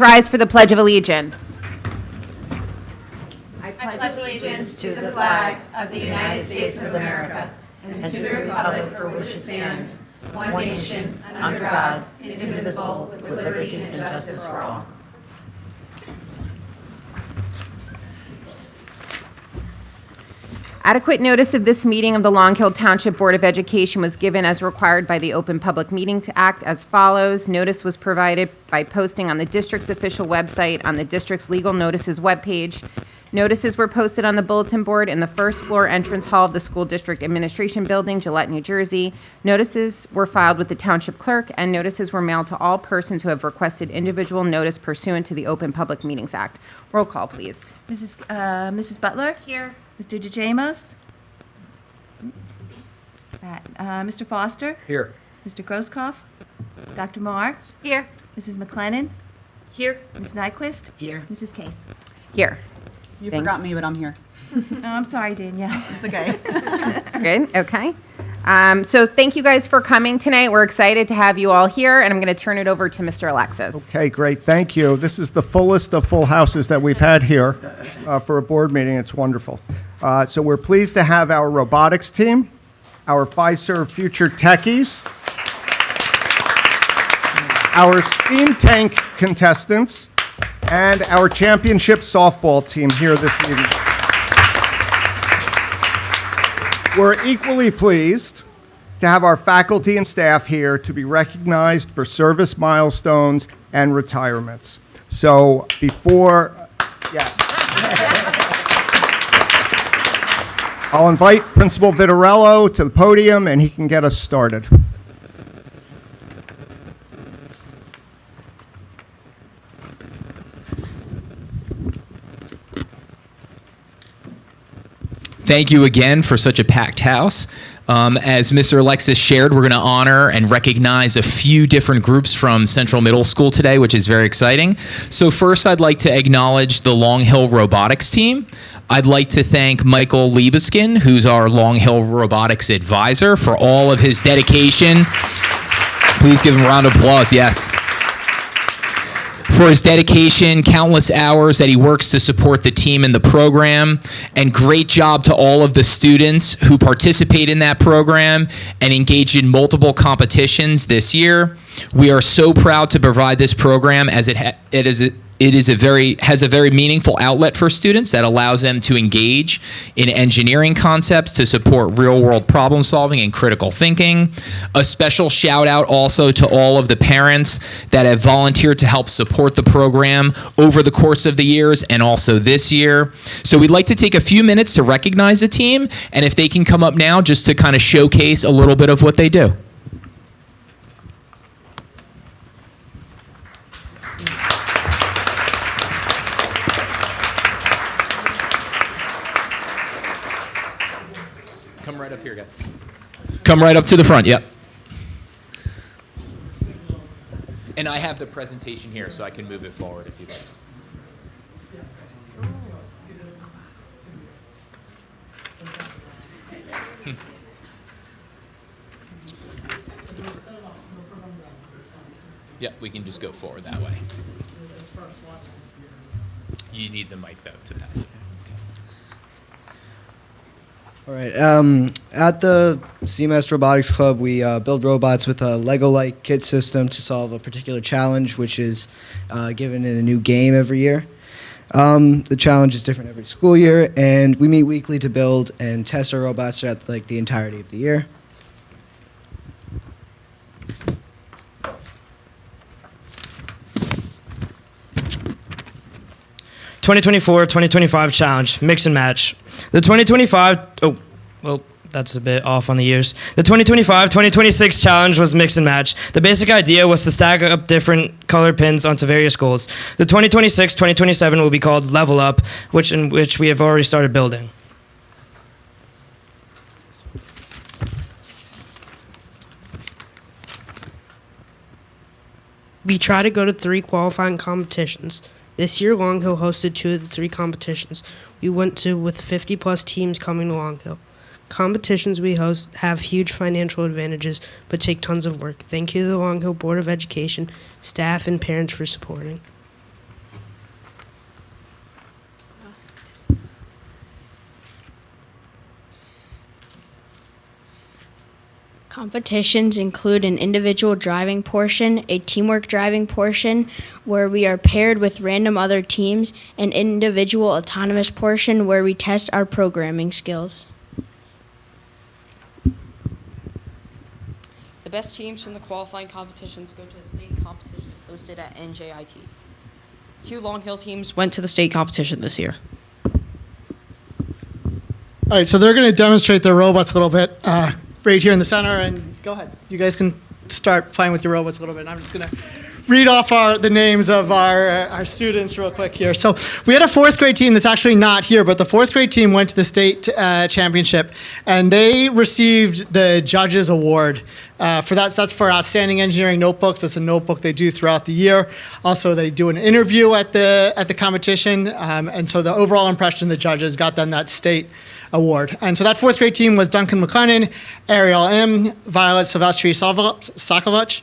Rise for the Pledge of Allegiance. I pledge allegiance to the flag of the United States of America and to the republic for which it stands, one nation, under God, indivisible, with liberty and justice for all. Adequate notice of this meeting of the Long Hill Township Board of Education was given as required by the Open Public Meeting Act as follows. Notice was provided by posting on the district's official website on the district's legal notices webpage. Notices were posted on the bulletin board in the first floor entrance hall of the School District Administration Building, Gillette, New Jersey. Notices were filed with the Township Clerk, and notices were mailed to all persons who have requested individual notice pursuant to the Open Public Meetings Act. Roll call, please. Mrs. Butler? Here. Mr. DeJamos? Mr. Foster? Here. Mr. Grosskopf? Dr. Marr? Here. Mrs. McLennan? Here. Ms. Nyquist? Here. Mrs. Case? Here. You Thank forgot me, but I'm here. Oh, I'm sorry, Danielle. It's okay. Good, okay. So thank you guys for coming tonight. We're excited to have you all here, and I'm going to turn it over to Mr. Alexis. Okay, great. Thank you. This is the fullest of full houses that we've had here for a board meeting. It's wonderful. So we're pleased to have our robotics team, our Fiserv future techies, our steam tank contestants, and our championship softball team here this evening. We're equally pleased to have our faculty and staff here to be recognized for service milestones and retirements. So before, yes. I'll invite Principal Vitarello to the podium and he can get us started. Thank you again for such a packed house. As Mr. Alexis shared, we're going to honor and recognize a few different groups from Central Middle School today, which is very exciting. So first, I'd like to acknowledge the Long Hill Robotics team. I'd like to thank Michael Liebeskin, who's our Long Hill Robotics advisor, for all of his dedication. Please give him a round of applause, yes. For his dedication, countless hours that he works to support the team and the program, and great job to all of the students who participate in that program and engage in multiple competitions this year. We are so proud to provide this program as it has a very meaningful outlet for students that allows them to engage in engineering concepts to support real-world problem solving and critical thinking. A special shout out also to all of the parents that have volunteered to help support the program over the course of the years and also this year. So we'd like to take a few minutes to recognize the team, and if they can come up now just to kind of showcase a little bit of what they do. Come right up here, guys. Come right up to the front, yep. And I have the presentation here, so I can move it forward if you'd like. Yeah, we can just go forward that way. You need the mic, though, to pass it. All right. At the CMS Robotics Club, we build robots with a Lego-like kit system to solve a particular challenge, which is given in a new game every year. The challenge is different every school year, and we meet weekly to build and test our robots throughout the entirety of the year. (2024-2025) challenge, mix and match. The 2025, that's a bit off on the years. The 2025-2026 challenge was mix and match. The basic idea was to stack up different color pins onto various goals. The 2026-2027 will be called Level Up, in which we have already started building. We try to go to 3 qualifying competitions. This year, Long Hill hosted 2 of the 3 competitions we went to with 50-plus teams coming to Long Hill. Competitions we host have huge financial advantages, but take tons of work. Thank you to the Long Hill Board of Education, staff, and parents for supporting. Competitions include an individual driving portion, a teamwork driving portion, where we are paired with random other teams, an individual autonomous portion where we test our programming skills. The best teams from the qualifying competitions go to the state competitions hosted at NJIT. 2 Long Hill teams went to the state competition this year. All right, so they're going to demonstrate their robots a little bit right here in the center, and go ahead. You guys can start playing with your robots a little bit. I'm just going to read off the names of our students real quick here. So we had a 4th grade team that's actually not here, but the 4th grade team went to the state championship, and they received the Judges Award for that. So that's for Outstanding Engineering Notebooks. That's a notebook they do throughout the year. Also, they do an interview at the competition, and so the overall impression of the judges got them that state award. And so that 4th grade team was Duncan McLennan, Ariel M., Violet Silvestri Sakovic.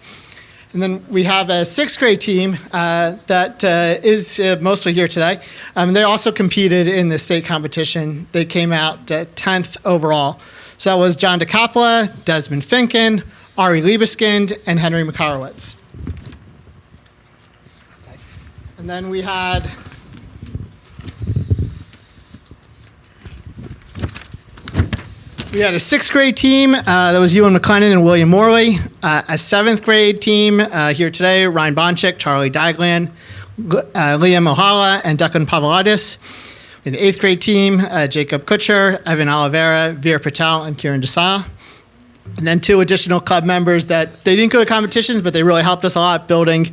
And then we have a 6th grade team that is mostly here today. They also competed in the state competition. They came out 10th overall. So that was John DeCapla, Desmond Finken, Ari Liebeskind, and Henry Makarowitz. Okay. And then we had a 6th grade team that was Ewan McLennan and William Morley. A 7th grade team here today, Ryan Bonchik, Charlie Daglan, Liam Ohala, and Declan Pavlidis. An 8th grade team, Jacob Kutcher, Evan Oliveira, Veer Patel, and Kieran Desai. And then 2 additional club members that they didn't go to competitions, but they really helped us a lot building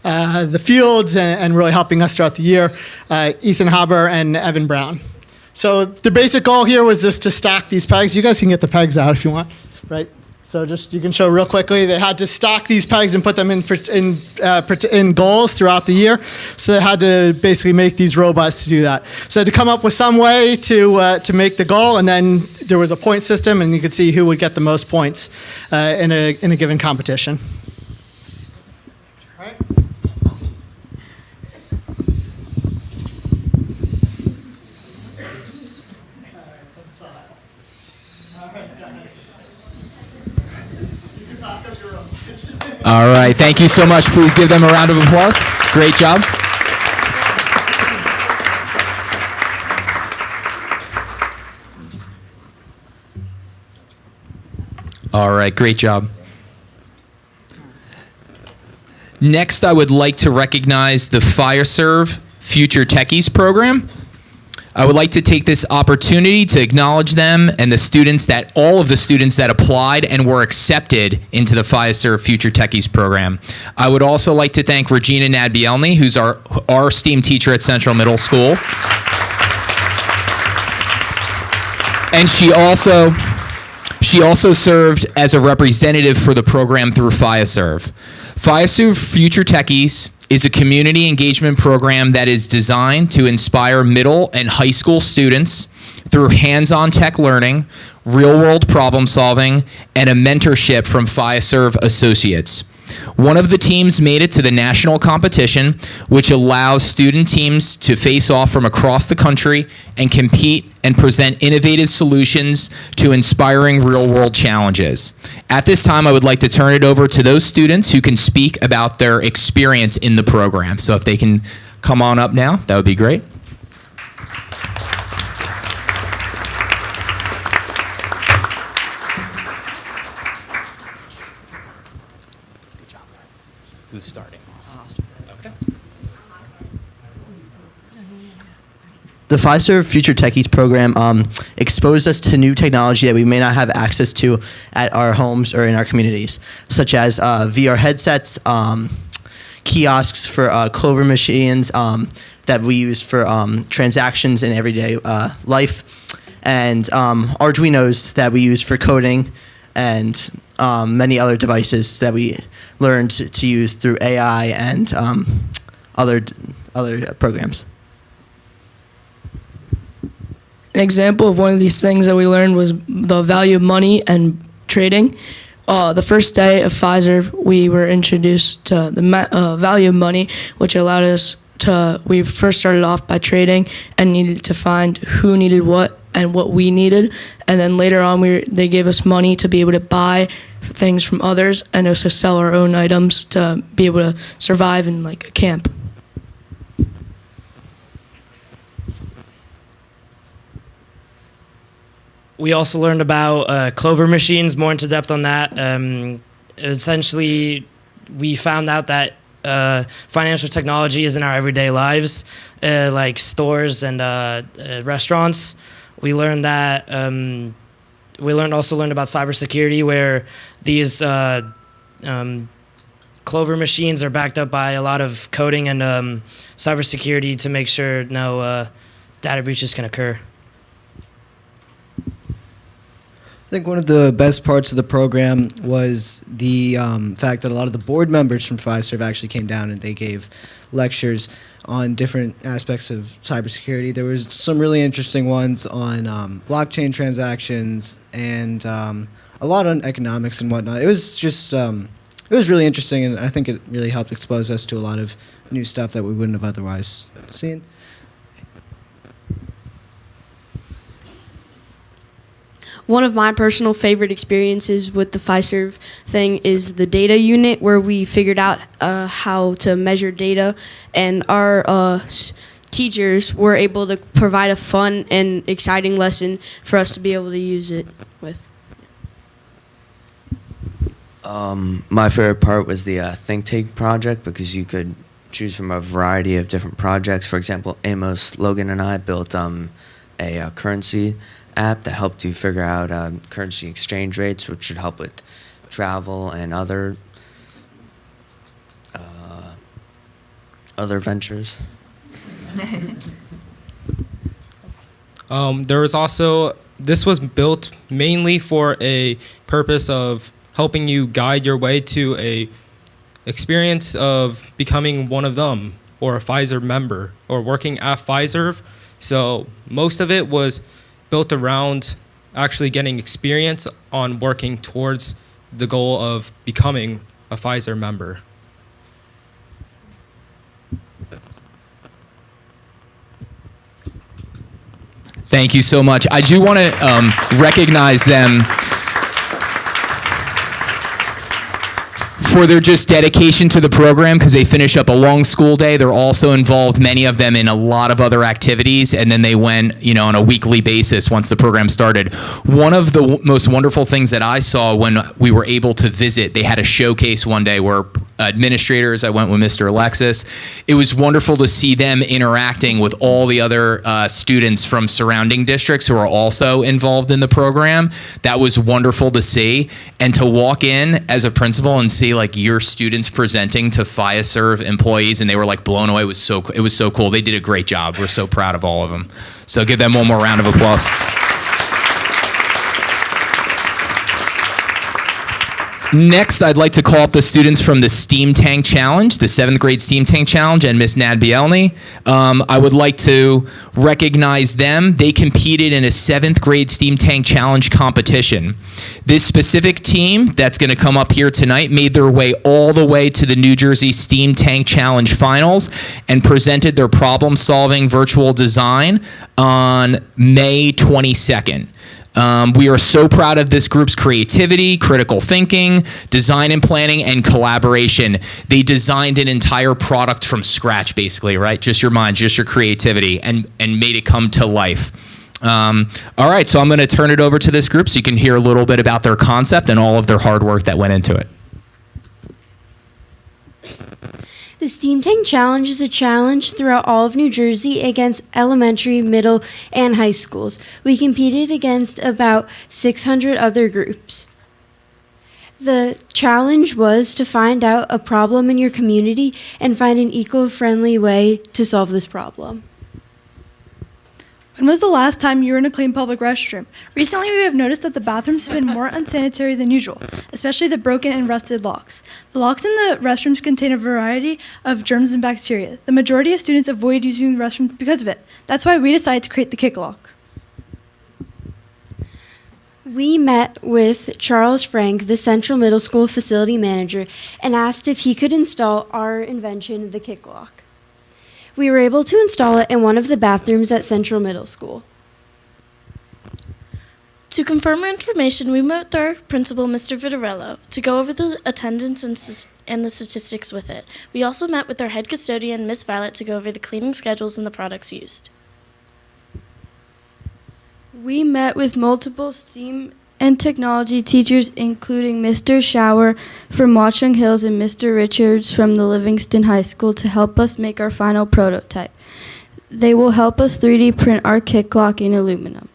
the fields and really helping us throughout the year, Ethan Haber and Evan Brown. So the basic goal here was just to stack these pegs. You guys can get the pegs out if you want, right? So just you can show real quickly. They had to stack these pegs and put them in goals throughout the year. So they had to basically make these robots to do that. So they had to come up with some way to make the goal, and then there was a point system, and you could see who would get the most points in a given competition. All right. All right, thank you so much. Please give them a round of applause. Great job. All right, great job. Next, I would like to recognize the FireServe Future Techies program. I would like to take this opportunity to acknowledge them and all of the students that applied and were accepted into the FireServe Future Techies program. I would also like to thank Regina Nadbielny, who's our STEAM teacher at Central Middle School. And she also served as a representative for the program through FireServe. FireServe Future Techies is a community engagement program that is designed to inspire middle and high school students through hands-on tech learning, real-world problem solving, and a mentorship from FireServe associates. One of the teams made it to the national competition, which allows student teams to face off from across the country and compete and present innovative solutions to inspiring real-world challenges. At this time, I would like to turn it over to those students who can speak about their experience in the program. So if they can come on up now, that would be great. Who's starting off? Okay. The FireServe Future Techies program exposed us to new technology that we may not have access to at our homes or in our communities, such as VR headsets, kiosks for Clover machines that we use for transactions in everyday life, and Arduinos that we use for coding, and many other devices that we learned to use through AI and other programs. An example of one of these things that we learned was the value of money and trading. The first day of FireServe, we were introduced to the value of money, which allowed us to, we first started off by trading and needed to find who needed what and what we needed. And then later on, they gave us money to be able to buy things from others and also sell our own items to be able to survive in like a camp. We also learned about clover machines, more into depth on that. Essentially, we found out that financial technology is in our everyday lives, like stores and restaurants. We learned that. Also learned about cybersecurity, where these clover machines are backed up by a lot of coding and cybersecurity to make sure no data breaches can occur. I think one of the best parts of the program was the fact that a lot of the board members from Fiserv actually came down and they gave lectures on different aspects of cybersecurity. There was some really interesting ones on blockchain transactions and a lot on economics and whatnot. It was just it was really interesting, and I think it really helped expose us to a lot of new stuff that we wouldn't have otherwise seen. One of my personal favorite experiences with the Fiserv thing is the data unit, where we figured out how to measure data, and our teachers were able to provide a fun and exciting lesson for us to be able to use it with. My favorite part was the think tank project, because you could choose from a variety of different projects. For example, Amos, Logan, and I built a currency app that helped you figure out currency exchange rates, which should help with travel and other ventures. There was also, this was built mainly for a purpose of helping you guide your way to a experience of becoming one of them, or a Fiserv member, or working at Fiserv. So most of it was built around actually getting experience on working towards the goal of becoming a Fiserv member. Thank you so much. I do want to recognize them for their just dedication to the program, because they finish up a long school day. They're also involved, many of them, in a lot of other activities, and then they went, on a weekly basis once the program started. One of the most wonderful things that I saw when we were able to visit, they had a showcase one day where administrators, I went with Mr. Alexis. It was wonderful to see them interacting with all the other students from surrounding districts who are also involved in the program. That was wonderful to see. And to walk in as a principal and see like your students presenting to Fiserv employees, and they were like blown away. It was so cool. They did a great job. We're so proud of all of them. So give them one more round of applause. Next, I'd like to call up the students from the Steam Tank Challenge, the 7th grade Steam Tank Challenge, and Miss Nad Bielny. I would like to recognize them. They competed in a 7th grade Steam Tank Challenge competition. This specific team that's going to come up here tonight made their way all the way to the New Jersey Steam Tank Challenge finals and presented their problem-solving virtual design on May 22nd. We are so proud of this group's creativity, critical thinking, design and planning, and collaboration. They designed an entire product from scratch, basically, right? Just your mind, just your creativity, and made it come to life. All right, so I'm going to turn it over to this group so you can hear a little bit about their concept and all of their hard work that went into it. The Steam Tank Challenge is a challenge throughout all of New Jersey against elementary, middle, and high schools. We competed against about 600 other groups. The challenge was to find out a problem in your community and find an eco-friendly way to solve this problem. When was the last time you were in a clean public restroom? Recently, we have noticed that the bathrooms have been more unsanitary than usual, especially the broken and rusted locks. The locks in the restrooms contain a variety of germs and bacteria. The majority of students avoid using the restroom because of it. That's why we decided to create the Kick Lock. We met with Charles Frank, the Central Middle School facility manager, and asked if he could install our invention, the Kick Lock. We were able to install it in one of the bathrooms at Central Middle School. To confirm our information, we met with our principal, Mr. Vitarello, to go over the attendance and the statistics with it. We also met with our head custodian, Miss Violet, to go over the cleaning schedules and the products used. We met with multiple STEAM and technology teachers, including Mr. Shower from Watchung Hills and Mr. Richards from the Livingston High School, to help us make our final prototype. They will help us 3D print our kick lock in aluminum.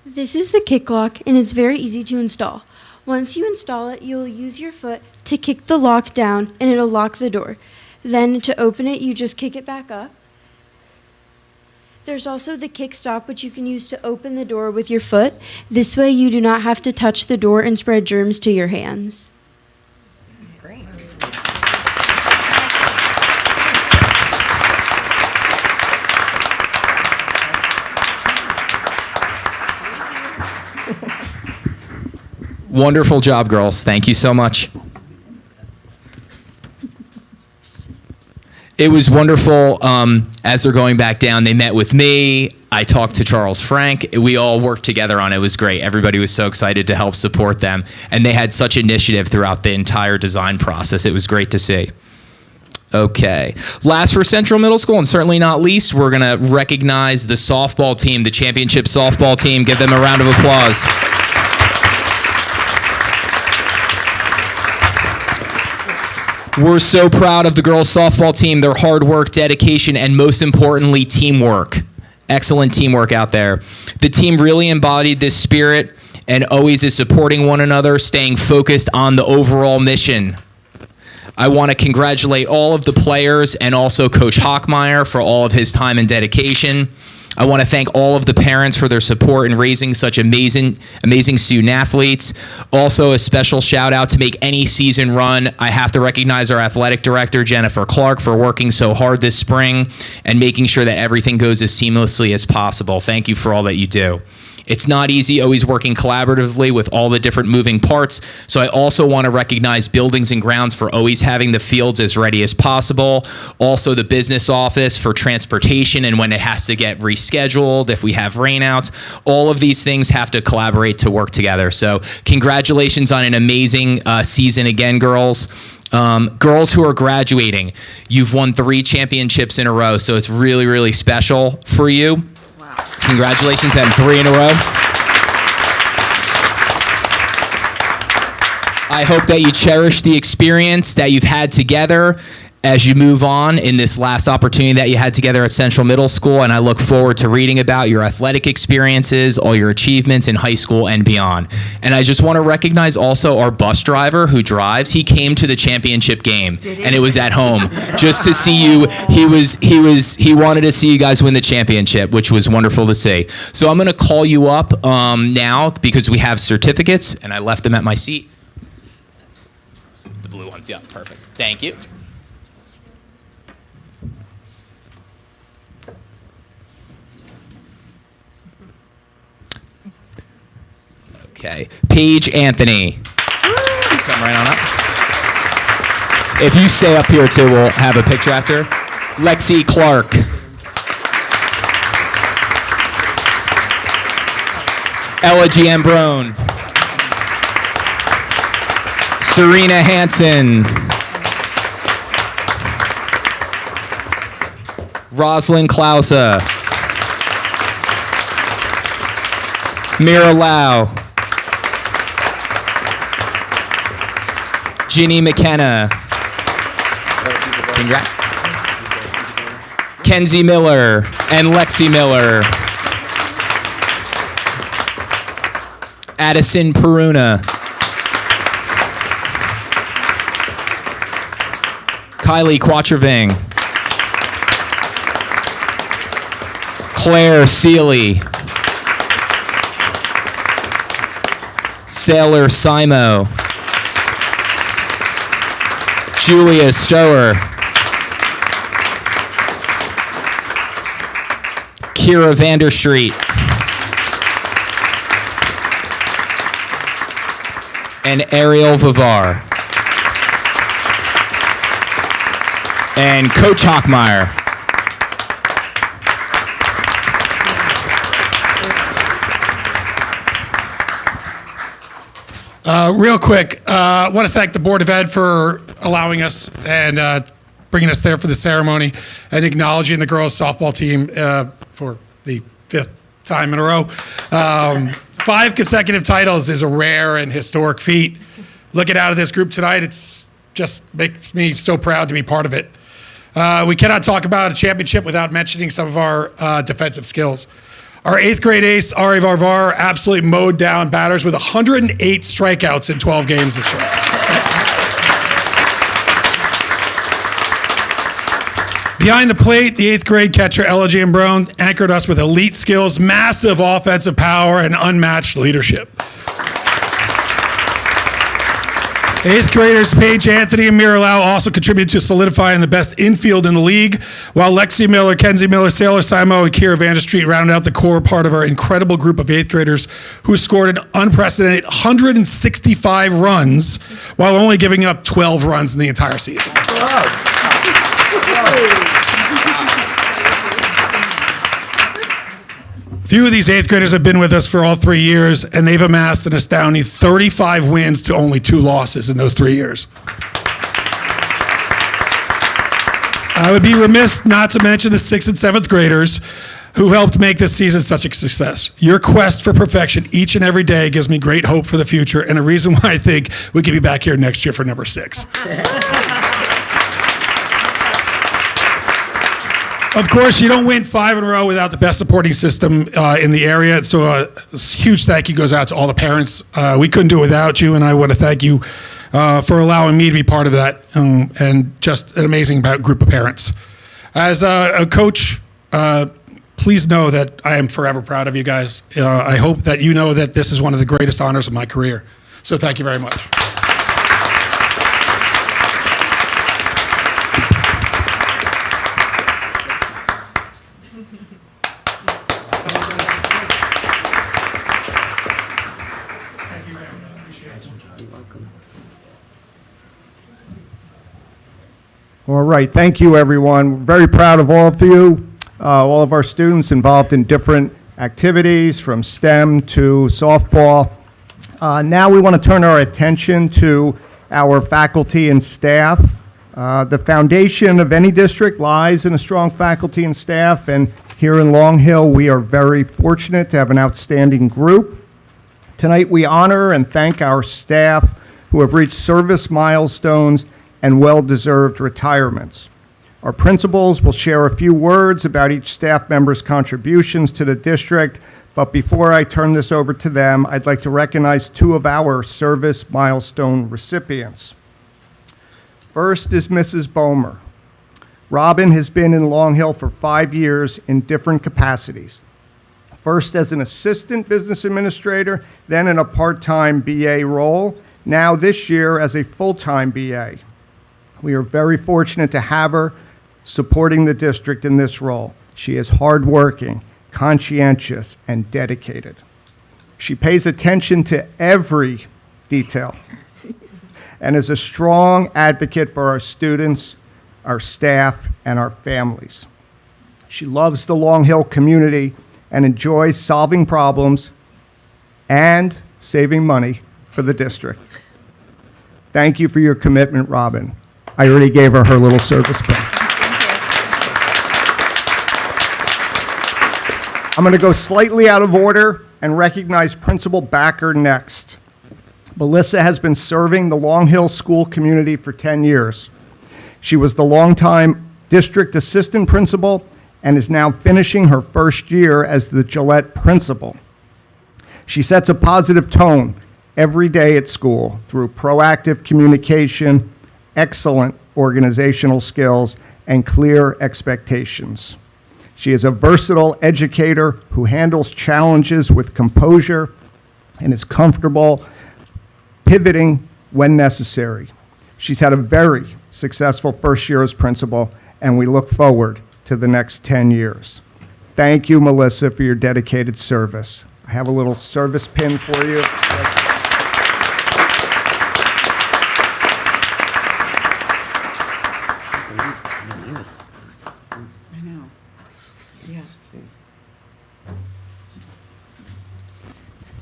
This is the kick lock, and it's very easy to install. Once you install it, you'll use your foot to kick the lock down, and it'll lock the door. Then to open it, you just kick it back up. There's also the kick stop, which you can use to open the door with your foot. This way you do not have to touch the door and spread germs to your hands. This is great. Wonderful job, girls. Thank you so much. It was wonderful. As they're going back down, they met with me. I talked to Charles Frank. We all worked together on it. It was great. Everybody was so excited to help support them. And they had such initiative throughout the entire design process. It was great to see. Okay. Last for Central Middle School, and certainly not least, we're going to recognize the softball team, the championship softball team. Give them a round of applause. We're so proud of the girls softball team, their hard work, dedication, and most importantly, teamwork. Excellent teamwork out there. The team really embodied this spirit and always is supporting one another, staying focused on the overall mission. I want to congratulate all of the players and also Coach Hockmeyer for all of his time and dedication. I want to thank all of the parents for their support in raising such amazing student athletes. Also, a special shout out to make any season run. I have to recognize our athletic director, Jennifer Clark, for working so hard this spring and making sure that everything goes as seamlessly as possible. Thank you for all that you do. It's not easy always working collaboratively with all the different moving parts, so I also want to recognize buildings and grounds for always having the fields as ready as possible. Also the business office for transportation and when it has to get rescheduled, if we have rainouts. All of these things have to collaborate to work together. So congratulations on an amazing season again, girls. Girls who are graduating, you've won 3 championships in a row, so it's really, really special for you. Congratulations on 3 in a row. I hope that you cherish the experience that you've had together as you move on in this last opportunity that you had together at Central Middle School, and I look forward to reading about your athletic experiences, all your achievements in high school and beyond. And I just want to recognize also our bus driver who drives. He came to the championship game, and it was at home just to see you. He wanted to see you guys win the championship, which was wonderful to see. So I'm going to call you up now because we have certificates, and I left them at my seat. The blue ones, yeah, perfect. Thank you. Okay, Paige Anthony. Just come right on up. If you stay up here too, we'll have a picture after. Lexi Clark. Ella Giambrone. Serena Hansen. Rosalind Klausa. Mira Lau. Ginny McKenna. Congrats. Kenzie Miller and Lexi Miller. Addison Peruna. Kylie Quattreving. Claire Seeley. Sailor Simo. Julia Stower. Kira Vanderstreet. And Ariel Vivar. and Coach Hockmeyer. Real quick, I want to thank the Board of Ed for allowing us and bringing us there for the ceremony and acknowledging the girls softball team for the 5th time in a row. 5 consecutive titles is a rare and historic feat. Looking out of this group tonight, it's just makes me so proud to be part of it. We cannot talk about a championship without mentioning some of our defensive skills. Our 8th grade ace, Ari Varvar, absolutely mowed down batters with 108 strikeouts in 12 games this year. Behind the plate, the 8th grade catcher, Ella Jean Brown, anchored us with elite skills, massive offensive power, and unmatched leadership. 8th graders Paige Anthony and Mira Lau also contributed to solidifying the best infield in the league, while Lexi Miller, Kenzie Miller, Sailor Simo, and Kira Vanderstreet rounded out the core part of our incredible group of 8th graders who scored an unprecedented 165 runs while only giving up 12 runs in the entire season. Few of these 8th graders have been with us for all 3 years, and they've amassed an astounding 35 wins to only 2 losses in those 3 years. I would be remiss not to mention the 6th and 7th graders who helped make this season such a success. Your quest for perfection each and every day gives me great hope for the future, and a reason why I think we could be back here next year for number 6. Of course, you don't win 5 in a row without the best supporting system in the area. So a huge thank you goes out to all the parents. We couldn't do it without you, and I want to thank you for allowing me to be part of that, and just an amazing group of parents. As a coach, please know that I am forever proud of you guys. I hope that you know that this is one of the greatest honors of my career. So thank you very much. All right, thank you, everyone. We're very proud of all of you, all of our students involved in different activities, from STEM to softball. Now we want to turn our attention to our faculty and staff. The foundation of any district lies in a strong faculty and staff, and here in Long Hill, we are very fortunate to have an outstanding group. Tonight, we honor and thank our staff who have reached service milestones and well-deserved retirements. Our principals will share a few words about each staff member's contributions to the district, but before I turn this over to them, I'd like to recognize 2 of our service milestone recipients. First is Mrs. Bomer. Robin has been in Long Hill for 5 years in different capacities. First as an assistant business administrator, then in a part-time BA role, now this year as a full-time BA. We are very fortunate to have her supporting the district in this role. She is hardworking, conscientious, and dedicated. She pays attention to every detail and is a strong advocate for our students, our staff, and our families. She loves the Long Hill community and enjoys solving problems and saving money for the district. Thank you for your commitment, Robin. I already gave her her little service pin. I'm going to go slightly out of order and recognize Principal Backer next. Melissa has been serving the Long Hill school community for 10 years. She was the longtime district assistant principal and is now finishing her first year as the Gillette principal. She sets a positive tone every day at school through proactive communication, excellent organizational skills, and clear expectations. She is a versatile educator who handles challenges with composure and is comfortable pivoting when necessary. She's had a very successful first year as principal, and we look forward to the next 10 years. Thank you, Melissa, for your dedicated service. I have a little service pin for you.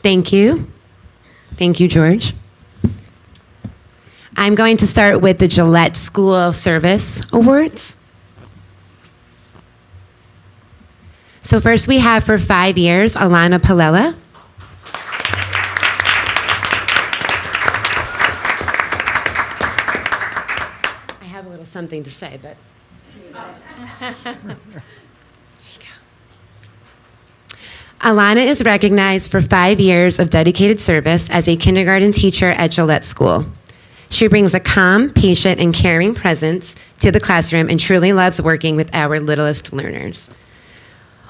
Thank you. Thank you, George. I'm going to start with the Gillette School Service Awards. So first we have for 5 years, Alana Palella. I have a little something to say, but. Alana is recognized for 5 years of dedicated service as a kindergarten teacher at Gillette School. She brings a calm, patient, and caring presence to the classroom and truly loves working with our littlest learners.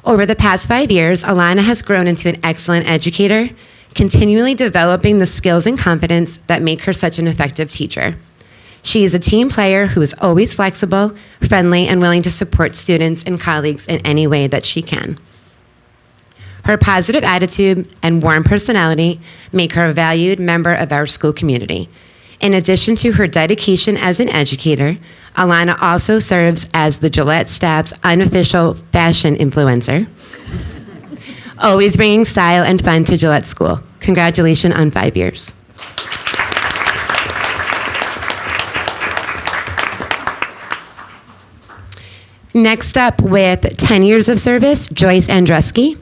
Over the past 5 years, Alana has grown into an excellent educator, continually developing the skills and confidence that make her such an effective teacher. She is a team player who is always flexible, friendly, and willing to support students and colleagues in any way that she can. Her positive attitude and warm personality make her a valued member of our school community. In addition to her dedication as an educator, Alana also serves as the Gillette staff's unofficial fashion influencer, always bringing style and fun to Gillette School. Congratulations on 5 years. Next up, with 10 years of service, Joyce Andreski.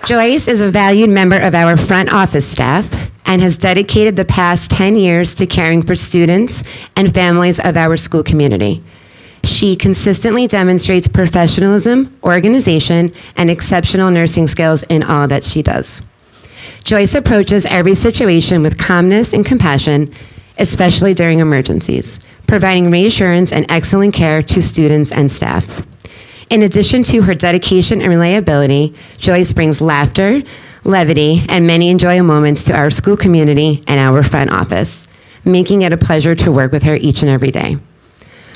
Joyce is a valued member of our front office staff and has dedicated the past 10 years to caring for students and families of our school community. She consistently demonstrates professionalism, organization, and exceptional nursing skills in all that she does. Joyce approaches every situation with calmness and compassion, especially during emergencies, providing reassurance and excellent care to students and staff. In addition to her dedication and reliability, Joyce brings laughter, levity, and many enjoyable moments to our school community and our front office, making it a pleasure to work with her each and every day.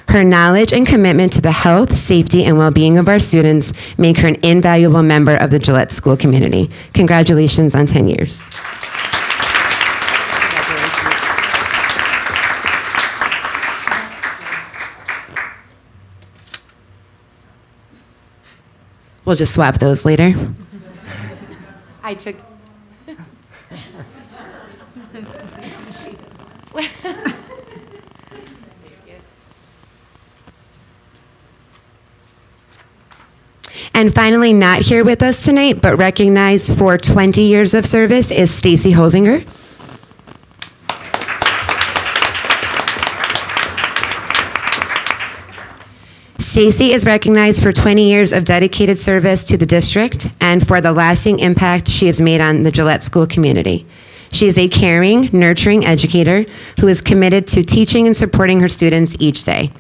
Her knowledge and commitment to the health, safety, and well-being of our students make her an invaluable member of the Gillette school community. Congratulations on 10 years. We'll just swap those later. I took. And finally, not here with us tonight, but recognized for 20 years of service is Stacy Holzinger. Stacy is recognized for 20 years of dedicated service to the district and for the lasting impact she has made on the Gillette school community. She is a caring, nurturing educator who is committed to teaching and supporting her students each day.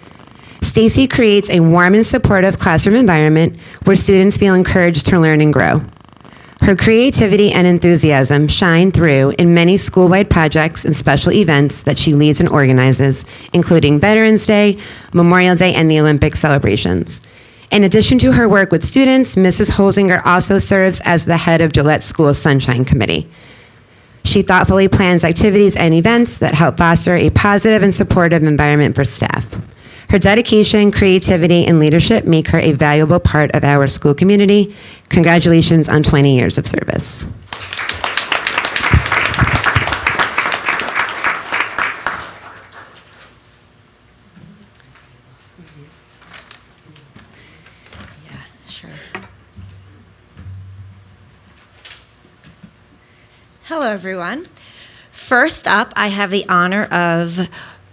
Stacy creates a warm and supportive classroom environment where students feel encouraged to learn and grow. Her creativity and enthusiasm shine through in many school-wide projects and special events that she leads and organizes, including Veterans Day, Memorial Day, and the Olympic celebrations. In addition to her work with students, Mrs. Holzinger also serves as the head of Gillette School Sunshine Committee. She thoughtfully plans activities and events that help foster a positive and supportive environment for staff. Her dedication, creativity, and leadership make her a valuable part of our school community. Congratulations on 20 years of service. Yeah, sure. Hello, everyone. First up, I have the honor of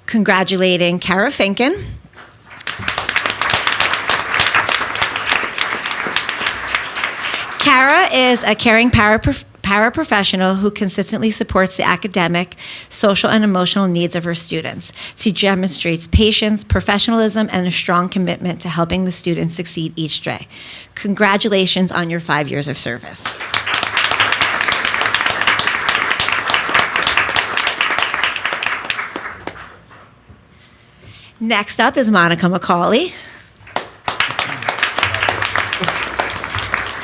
congratulating Kara Finken. Kara is a caring paraprofessional who consistently supports the academic, social, and emotional needs of her students. She demonstrates patience, professionalism, and a strong commitment to helping the students succeed each day. Congratulations on your 5 years of service. Next up is Monica McCauley.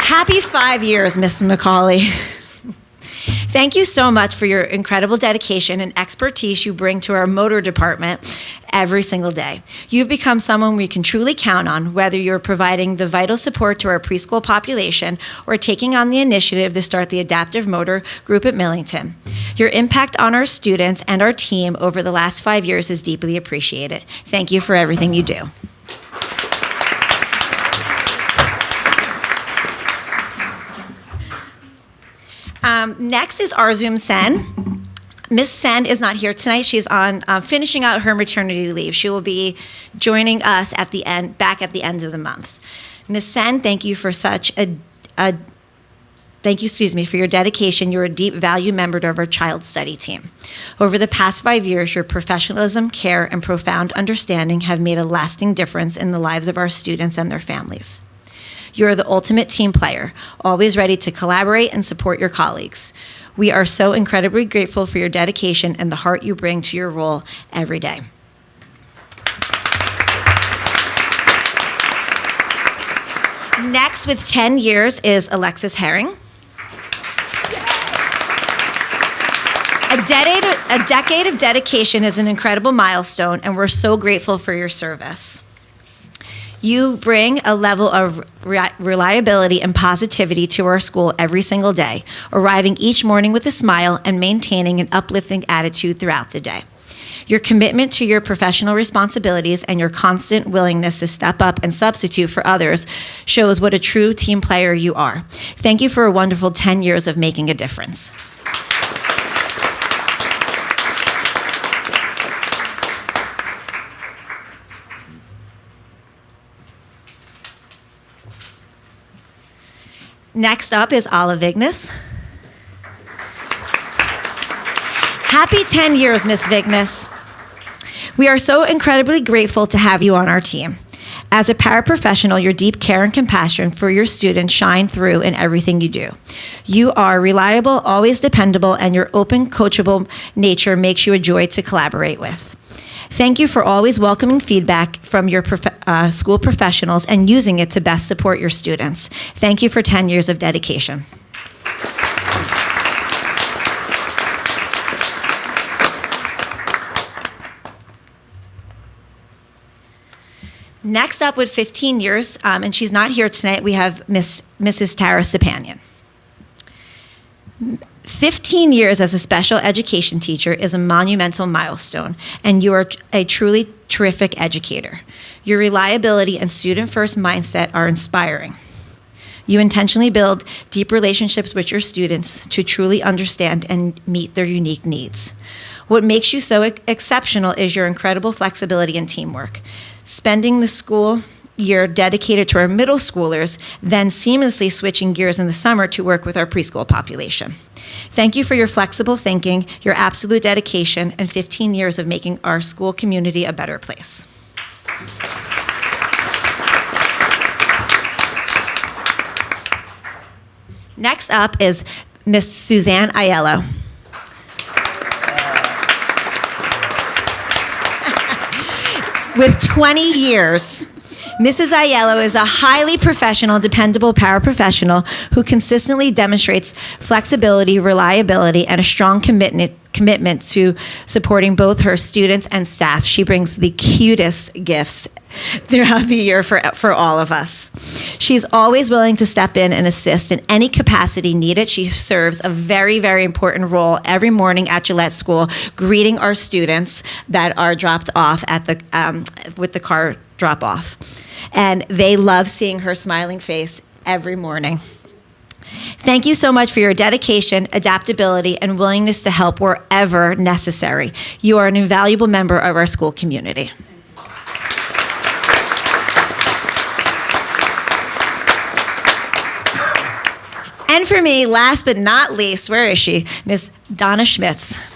Happy 5 years, Mrs. McCauley. Thank you so much for your incredible dedication and expertise you bring to our motor department every single day. You've become someone we can truly count on, whether you're providing the vital support to our preschool population or taking on the initiative to start the adaptive motor group at Millington. Your impact on our students and our team over the last 5 years is deeply appreciated. Thank you for everything you do. Next is Arzoom Sen. Miss Sen is not here tonight. She's on finishing out her maternity leave. She will be joining us at the end, back at the end of the month. Miss Sen, thank you for such a for your dedication. You're a deep value member of our child study team. Over the past 5 years, your professionalism, care, and profound understanding have made a lasting difference in the lives of our students and their families. You are the ultimate team player, always ready to collaborate and support your colleagues. We are so incredibly grateful for your dedication and the heart you bring to your role every day. Next, with 10 years, is Alexis Herring. A decade of dedication is an incredible milestone, and we're so grateful for your service. You bring a level of reliability and positivity to our school every single day, arriving each morning with a smile and maintaining an uplifting attitude throughout the day. Your commitment to your professional responsibilities and your constant willingness to step up and substitute for others shows what a true team player you are. Thank you for a wonderful 10 years of making a difference. Next up is Olive Vignes. Happy 10 years, Miss Vignes. We are so incredibly grateful to have you on our team. As a paraprofessional, your deep care and compassion for your students shine through in everything you do. You are reliable, always dependable, and your open, coachable nature makes you a joy to collaborate with. Thank you for always welcoming feedback from your school professionals and using it to best support your students. Thank you for 10 years of dedication. Next up with 15 years, and she's not here tonight, we have Mrs. Tara Sapanian. 15 years as a special education teacher is a monumental milestone, and you are a truly terrific educator. Your reliability and student-first mindset are inspiring. You intentionally build deep relationships with your students to truly understand and meet their unique needs. What makes you so exceptional is your incredible flexibility and teamwork. Spending the school year dedicated to our middle schoolers, then seamlessly switching gears in the summer to work with our preschool population. Thank you for your flexible thinking, your absolute dedication, and 15 years of making our school community a better place. Next up is Miss Suzanne Aiello. With 20 years, Mrs. Aiello is a highly professional, dependable paraprofessional who consistently demonstrates flexibility, reliability, and a strong commitment to supporting both her students and staff. She brings the cutest gifts throughout the year for all of us. She's always willing to step in and assist in any capacity needed. She serves a very, very important role every morning at Gillette School, greeting our students that are dropped off at with the car drop-off. And they love seeing her smiling face every morning. Thank you so much for your dedication, adaptability, and willingness to help wherever necessary. You are an invaluable member of our school community. And for me, last but not least, where is she? Miss Donna Schmitz.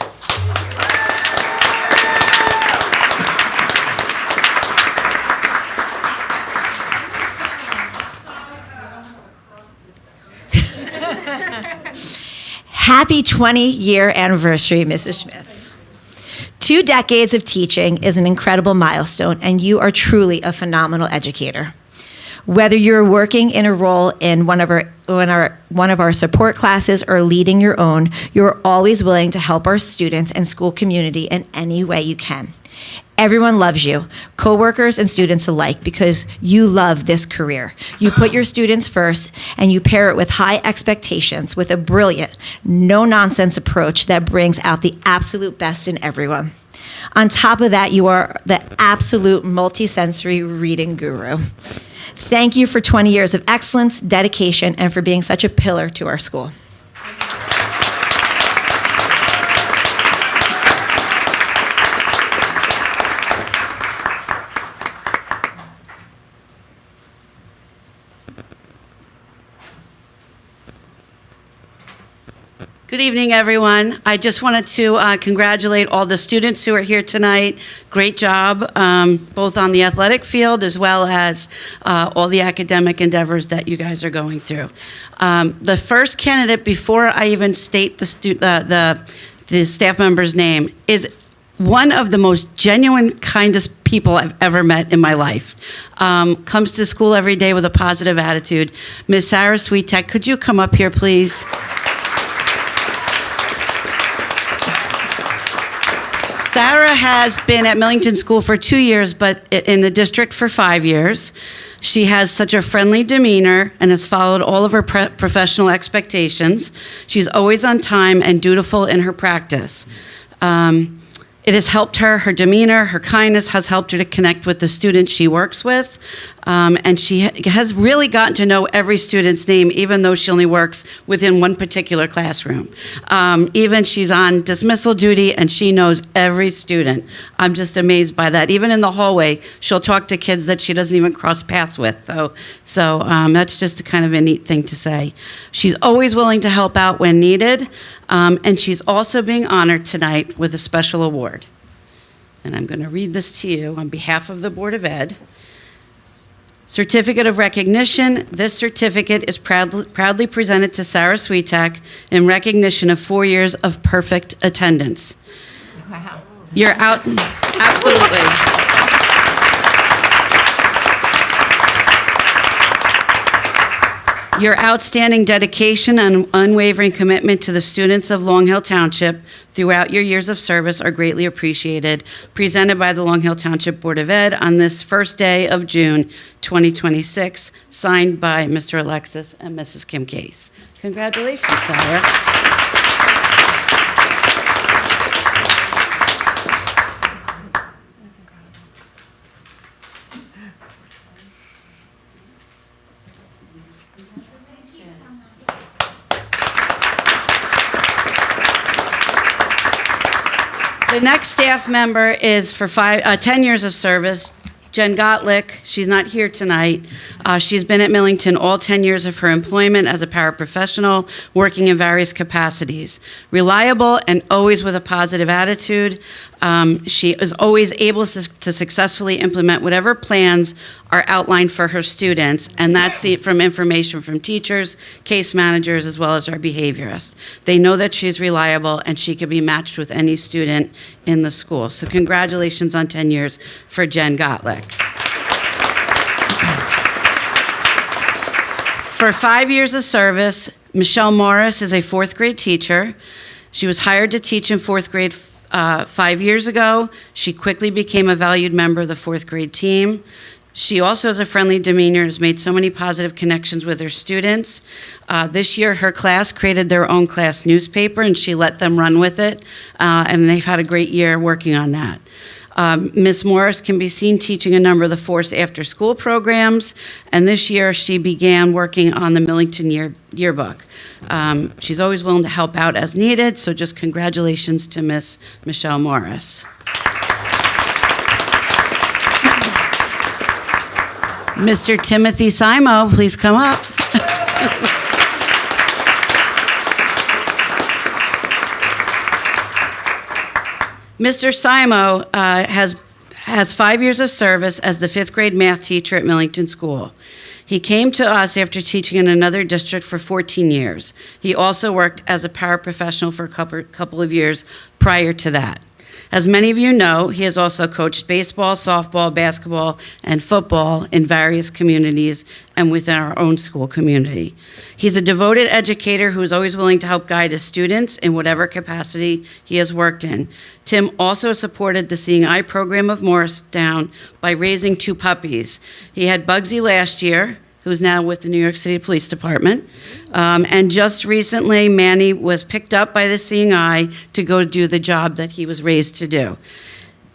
Happy 20-year anniversary, Mrs. Schmitz. 2 decades of teaching is an incredible milestone, and you are truly a phenomenal educator. Whether you're working in a role in one of our support classes or leading your own, you're always willing to help our students and school community in any way you can. Everyone loves you, coworkers and students alike, because you love this career. You put your students first, and you pair it with high expectations with a brilliant, no-nonsense approach that brings out the absolute best in everyone. On top of that, you are the absolute multisensory reading guru. Thank you for 20 years of excellence, dedication, and for being such a pillar to our school. Good evening, everyone. I just wanted to congratulate all the students who are here tonight. Great job, both on the athletic field as well as all the academic endeavors that you guys are going through. The first candidate, before I even state the staff member's name, is one of the most genuine, kindest people I've ever met in my life. Comes to school every day with a positive attitude. Ms. Sarah Sweetek, could you come up here, please? Sarah has been at Millington School for 2 years, but in the district for 5 years. She has such a friendly demeanor and has followed all of her professional expectations. She's always on time and dutiful in her practice. It has helped her, her demeanor, her kindness has helped her to connect with the students she works with. And she has really gotten to know every student's name, even though she only works within one particular classroom. Even she's on dismissal duty and she knows every student. I'm just amazed by that. Even in the hallway, she'll talk to kids that she doesn't even cross paths with. So that's just a kind of a neat thing to say. She's always willing to help out when needed. And she's also being honored tonight with a special award. And I'm going to read this to you on behalf of the Board of Ed. Certificate of Recognition. This certificate is proudly presented to Sarah Sweetek in recognition of 4 years of perfect attendance. Wow. You're out. Absolutely. Your outstanding dedication and unwavering commitment to the students of Long Hill Township throughout your years of service are greatly appreciated. Presented by the Long Hill Township Board of Ed on this first day of June 2026, signed by Mr. Alexis and Mrs. Kim Case. Congratulations, Sarah. The next staff member is for 10 years of service, Jen Gottlieb. She's not here tonight. She's been at Millington all 10 years of her employment as a paraprofessional, working in various capacities. Reliable and always with a positive attitude. She is always able to successfully implement whatever plans are outlined for her students, and that's from information from teachers, case managers, as well as our behaviorists. They know that she's reliable and she can be matched with any student in the school. So congratulations on 10 years for Jen Gottlieb. For 5 years of service, Michelle Morris is a 4th grade teacher. She was hired to teach in 4th grade 5 years ago. She quickly became a valued member of the 4th grade team. She also has a friendly demeanor, has made so many positive connections with her students. This year, her class created their own class newspaper, and she let them run with it, and they've had a great year working on that. Ms. Morris can be seen teaching a number of the Force after-school programs, and this year she began working on the Millington yearbook. She's always willing to help out as needed, so just congratulations to Ms. Michelle Morris. Mr. Timothy Simo, please come up. Mr. Simo has 5 years of service as the 5th grade math teacher at Millington School. He came to us after teaching in another district for 14 years. He also worked as a paraprofessional for a couple of years prior to that. As many of you know, he has also coached baseball, softball, basketball, and football in various communities and within our own school community. He's a devoted educator who is always willing to help guide his students in whatever capacity he has worked in. Tim also supported the Seeing Eye program of Morristown by raising 2 puppies. He had Bugsy last year, who's now with the New York City Police Department. And just recently, Manny was picked up by the Seeing Eye to go do the job that he was raised to do.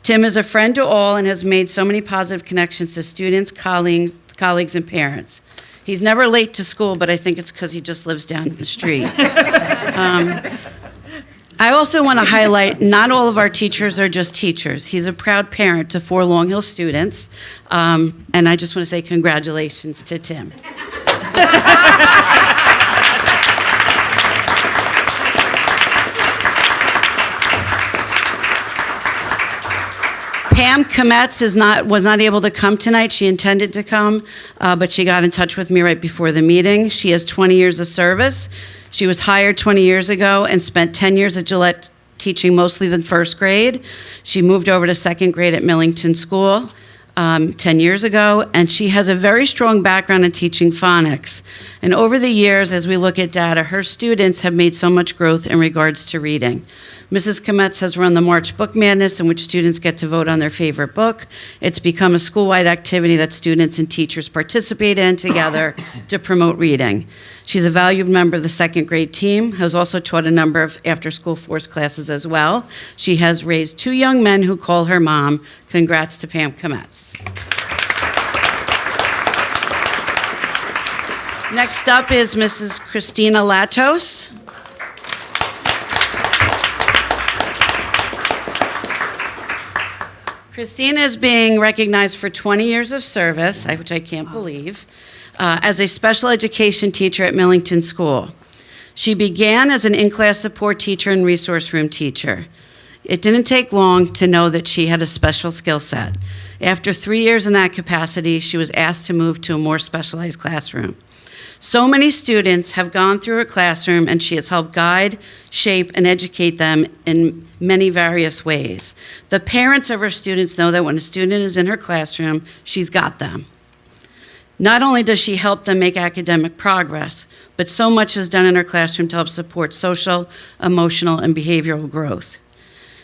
Tim is a friend to all and has made so many positive connections to students, colleagues, and parents. He's never late to school, but I think it's because he just lives down the street. I also want to highlight, not all of our teachers are just teachers. He's a proud parent to 4 Long Hill students, and I just want to say congratulations to Tim. Pam Kometz was not able to come tonight. She intended to come, but she got in touch with me right before the meeting. She has 20 years of service. She was hired 20 years ago and spent 10 years at Gillette teaching mostly the first grade. She moved over to second grade at Millington School 10 years ago, and she has a very strong background in teaching phonics. And over the years, as we look at data, her students have made so much growth in regards to reading. Mrs. Kometz has run the March Book Madness, in which students get to vote on their favorite book. It's become a school-wide activity that students and teachers participate in together to promote reading. She's a valued member of the second grade team, has also taught a number of after-school force classes as well. She has raised 2 young men who call her mom. Congrats to Pam Kometz. Next up is Mrs. Christina Latos. Christina is being recognized for 20 years of service, which I can't believe, as a special education teacher at Millington School. She began as an in-class support teacher and resource room teacher. It didn't take long to know that she had a special skill set. After 3 years in that capacity, she was asked to move to a more specialized classroom. So many students have gone through her classroom, and she has helped guide, shape, and educate them in many various ways. The parents of her students know that when a student is in her classroom, she's got them. Not only does she help them make academic progress, but so much is done in her classroom to help support social, emotional, and behavioral growth.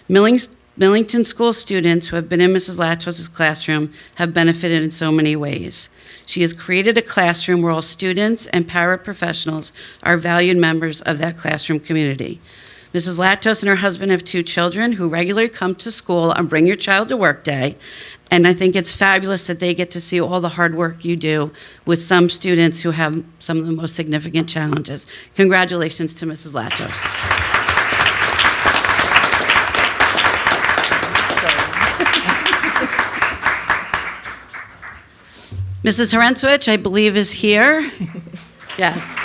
Millington School students who have been in Mrs. Latos' classroom have benefited in so many ways. She has created a classroom where all students and paraprofessionals are valued members of that classroom community. Mrs. Latos and her husband have 2 children who regularly come to school on Bring Your Child to Work Day, and I think it's fabulous that they get to see all the hard work you do with some students who have some of the most significant challenges. Congratulations to Mrs. Latos. Mrs. Herenswich, I believe, is here. Yes,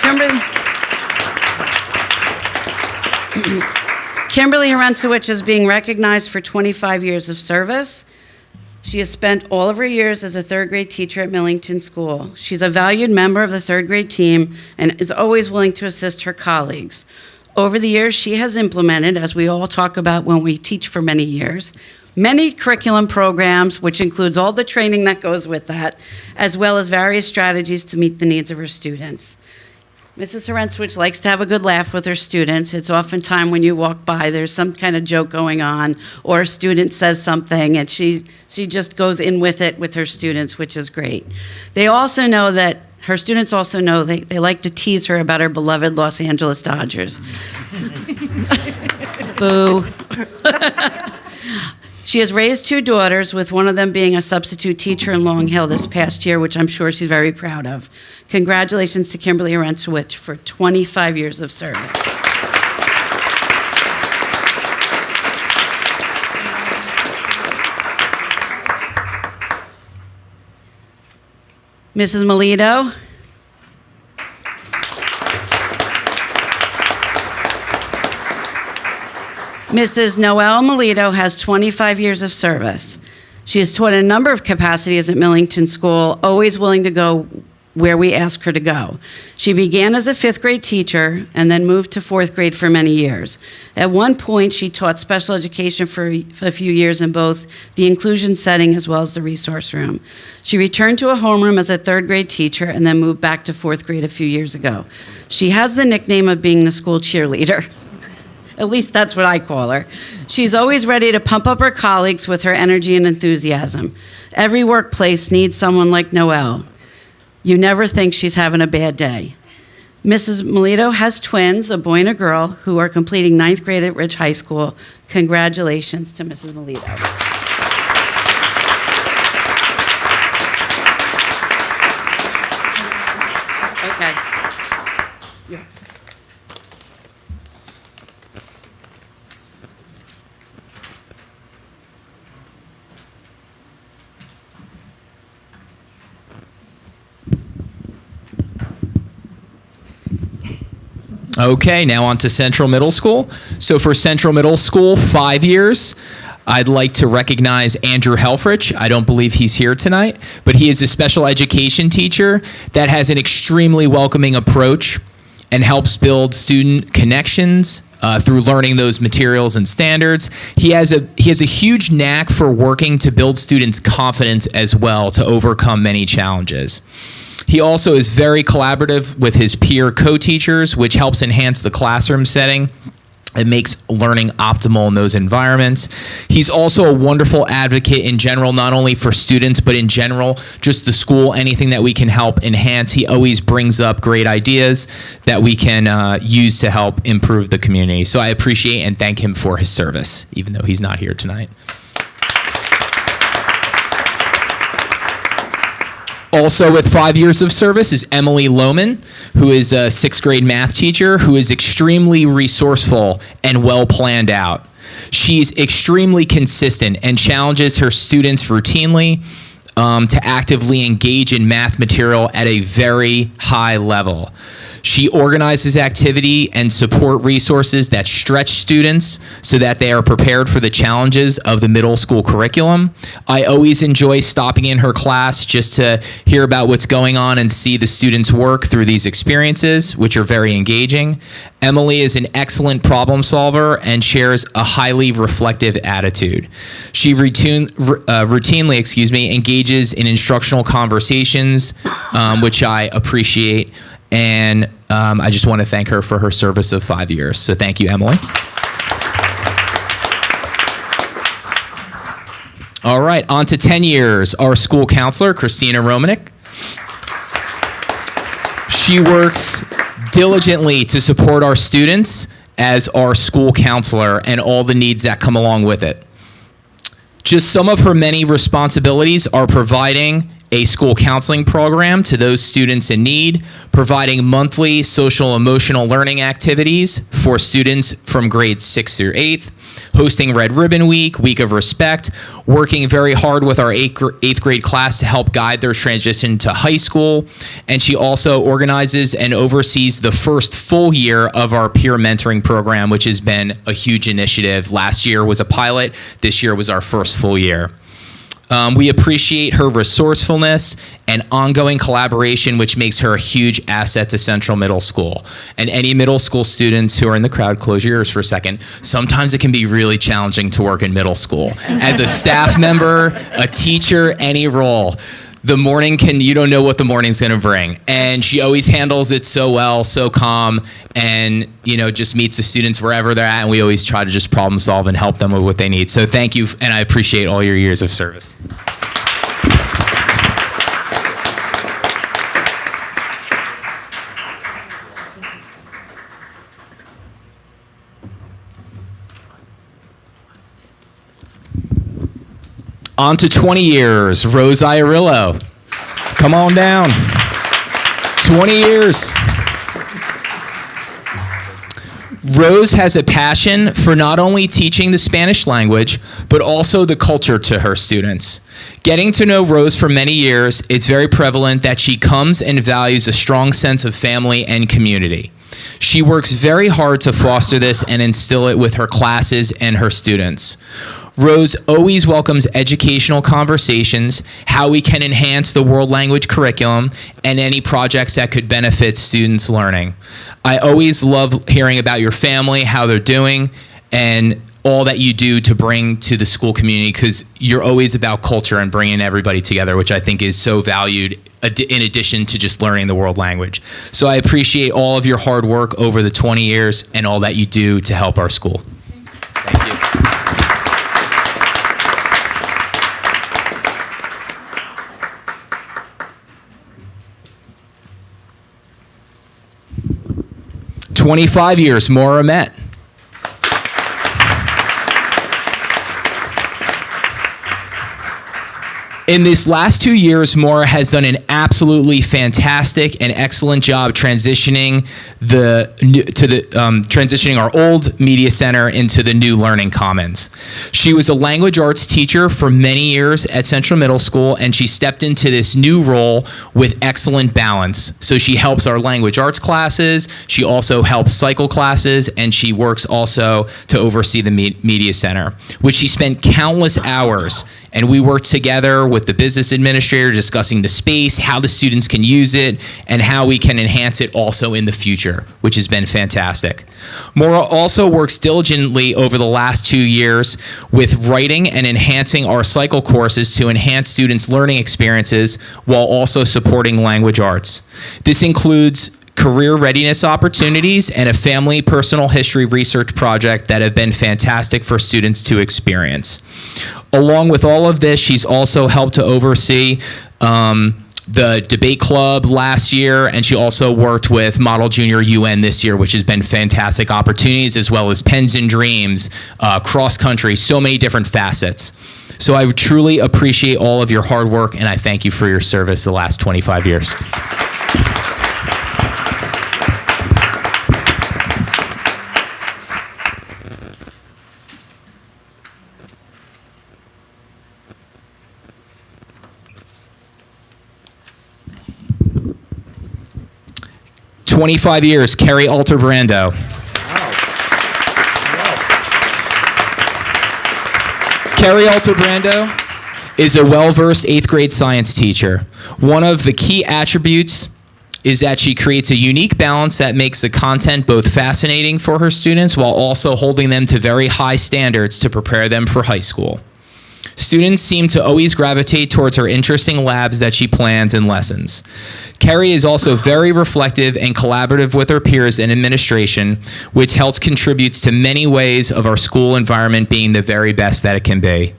Kimberly Herenswich is being recognized for 25 years of service. She has spent all of her years as a 3rd grade teacher at Millington School. She's a valued member of the 3rd grade team and is always willing to assist her colleagues. Over the years, she has implemented, as we all talk about when we teach for many years, many curriculum programs, which includes all the training that goes with that, as well as various strategies to meet the needs of her students. Mrs. Herenswich likes to have a good laugh with her students. It's oftentimes when you walk by, there's some kind of joke going on, or a student says something, and she just goes in with it with her students, which is great. They also know that her students also know they like to tease her about her beloved Los Angeles Dodgers. Boo. She has raised 2 daughters, with one of them being a substitute teacher in Long Hill this past year, which I'm sure she's very proud of. Congratulations to Kimberly Herenswich for 25 years of service. Mrs. Melito. Mrs. Noelle Melito has 25 years of service. She has taught in a number of capacities at Millington School, always willing to go where we ask her to go. She began as a 5th grade teacher and then moved to 4th grade for many years. At one point, she taught special education for a few years in both the inclusion setting as well as the resource room. She returned to a homeroom as a 3rd grade teacher and then moved back to 4th grade a few years ago. She has the nickname of being the school cheerleader. At least that's what I call her. She's always ready to pump up her colleagues with her energy and enthusiasm. Every workplace needs someone like Noelle. You never think she's having a bad day. Mrs. Melito has twins, a boy and a girl, who are completing 9th grade at Ridge High School. Congratulations to Mrs. Melito. Okay. Yeah. Okay, now on to Central Middle School. So for Central Middle School, 5 years, I'd like to recognize Andrew Helfrich. I don't believe he's here tonight, but he is a special education teacher that has an extremely welcoming approach and helps build student connections through learning those materials and standards. He has a huge knack for working to build students' confidence as well to overcome many challenges. He also is very collaborative with his peer co-teachers, which helps enhance the classroom setting. It makes learning optimal in those environments. He's also a wonderful advocate in general, not only for students, but in general, just the school, anything that we can help enhance. He always brings up great ideas that we can use to help improve the community. So I appreciate and thank him for his service, even though he's not here tonight. Also with 5 years of service is Emily Lohman, who is a 6th grade math teacher who is extremely resourceful and well planned out. She's extremely consistent and challenges her students routinely to actively engage in math material at a very high level. She organizes activity and support resources that stretch students so that they are prepared for the challenges of the middle school curriculum. I always enjoy stopping in her class just to hear about what's going on and see the students work through these experiences, which are very engaging. Emily is an excellent problem solver and shares a highly reflective attitude. She routinely, engages in instructional conversations, which I appreciate. And I just want to thank her for her service of 5 years. So thank you, Emily. All right, on to 10 years. Our school counselor, Christina Romanek. She works diligently to support our students as our school counselor and all the needs that come along with it. Just some of her many responsibilities are providing a school counseling program to those students in need, providing monthly social emotional learning activities for students from grades 6th through 8th, hosting Red Ribbon Week, Week of Respect, working very hard with our 8th grade class to help guide their transition to high school. And she also organizes and oversees the first full year of our peer mentoring program, which has been a huge initiative. Last year was a pilot. This year was our first full year. We appreciate her resourcefulness and ongoing collaboration, which makes her a huge asset to Central Middle School. And any middle school students who are in the crowd, close your ears for a second. Sometimes it can be really challenging to work in middle school. As a staff member, a teacher, any role, the morning you don't know what the morning's gonna bring. And she always handles it so well, so calm, and just meets the students wherever they're at, and we always try to just problem solve and help them with what they need. So thank you, and I appreciate all your years of service. On to 20 years, Rose Iorillo. Come on down. 20 years. Rose has a passion for not only teaching the Spanish language, but also the culture to her students. Getting to know Rose for many years, it's very prevalent that she comes and values a strong sense of family and community. She works very hard to foster this and instill it with her classes and her students. Rose always welcomes educational conversations, how we can enhance the world language curriculum, and any projects that could benefit students' learning. I always love hearing about your family, how they're doing, and all that you do to bring to the school community, because you're always about culture and bringing everybody together, which I think is so valued in addition to just learning the world language. So I appreciate all of your hard work over the 20 years and all that you do to help our school. Thank you. "25 years, Maura Met." In these last 2 years, Maura has done an absolutely fantastic and excellent job transitioning transitioning our old media center into the new Learning Commons. She was a language arts teacher for many years at Central Middle School, and she stepped into this new role with excellent balance. So she helps our language arts classes, she also helps cycle classes, and she works also to oversee the media center, which she spent countless hours. And we worked together with the business administrator discussing the space, how the students can use it, and how we can enhance it also in the future, which has been fantastic. Maura also works diligently over the last 2 years with writing and enhancing our cycle courses to enhance students' learning experiences while also supporting language arts. This includes career readiness opportunities and a family personal history research project that have been fantastic for students to experience. Along with all of this, she's also helped to oversee the debate club last year, and she also worked with Model Junior UN this year, which has been fantastic opportunities, as well as Pens and Dreams, cross country, so many different facets. So I truly appreciate all of your hard work, and I thank you for your service the last 25 years. "25 years, Carrie Alterbrando." Carrie Alterbrando is a well-versed 8th grade science teacher. One of the key attributes is that she creates a unique balance that makes the content both fascinating for her students while also holding them to very high standards to prepare them for high school. Students seem to always gravitate towards her interesting labs that she plans and lessons. Carrie is also very reflective and collaborative with her peers and administration, which helps contributes to many ways of our school environment being the very best that it can be.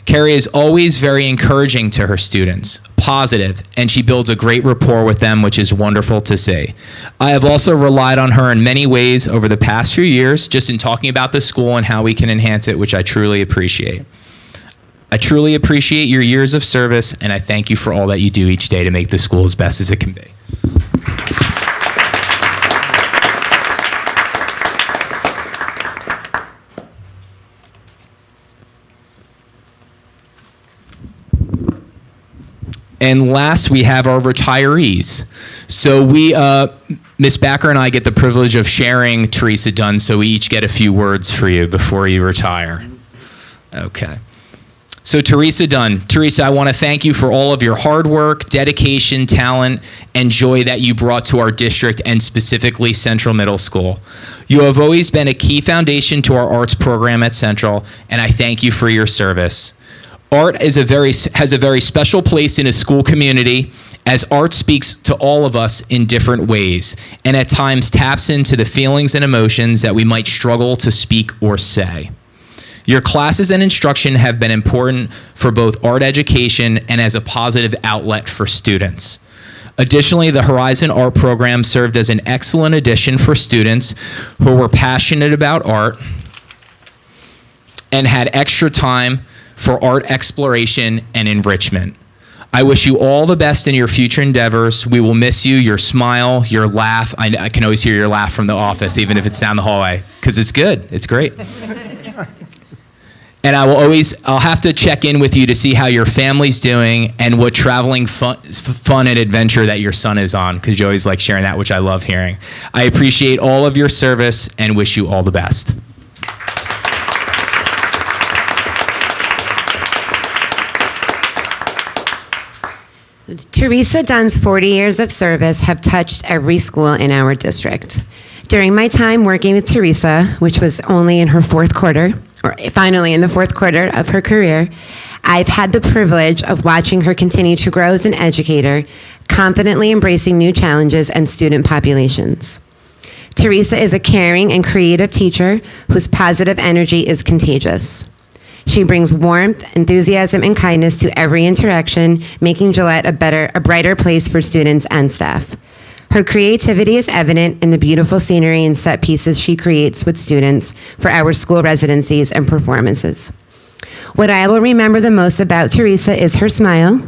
Carrie is always very encouraging to her students, positive, and she builds a great rapport with them, which is wonderful to see. I have also relied on her in many ways over the past few years, just in talking about the school and how we can enhance it, which I truly appreciate. I truly appreciate your years of service, and I thank you for all that you do each day to make the school as best as it can be. And last, we have our retirees. So Ms. Backer and I get the privilege of sharing Teresa Dunn, so we each get a few words for you before you retire. Okay. So Teresa Dunn. Teresa, I want to thank you for all of your hard work, dedication, talent, and joy that you brought to our district and specifically Central Middle School. You have always been a key foundation to our arts program at Central, and I thank you for your service. Art has a very special place in a school community, as art speaks to all of us in different ways, and at times taps into the feelings and emotions that we might struggle to speak or say. Your classes and instruction have been important for both art education and as a positive outlet for students. Additionally, the Horizon Art Program served as an excellent addition for students who were passionate about art and had extra time for art exploration and enrichment. I wish you all the best in your future endeavors. We will miss you, your smile, your laugh. I can always hear your laugh from the office, even if it's down the hallway, because it's good. It's great. And I'll have to check in with you to see how your family's doing and what traveling fun and adventure that your son is on, because you always like sharing that, which I love hearing. I appreciate all of your service and wish you all the best. Teresa Dunn's 40 years of service have touched every school in our district. During my time working with Teresa, which was only in her fourth quarter, or finally in the fourth quarter of her career, I've had the privilege of watching her continue to grow as an educator, confidently embracing new challenges and student populations. Teresa is a caring and creative teacher whose positive energy is contagious. She brings warmth, enthusiasm, and kindness to every interaction, making Gillette a brighter place for students and staff. Her creativity is evident in the beautiful scenery and set pieces she creates with students for our school residencies and performances. What I will remember the most about Teresa is her smile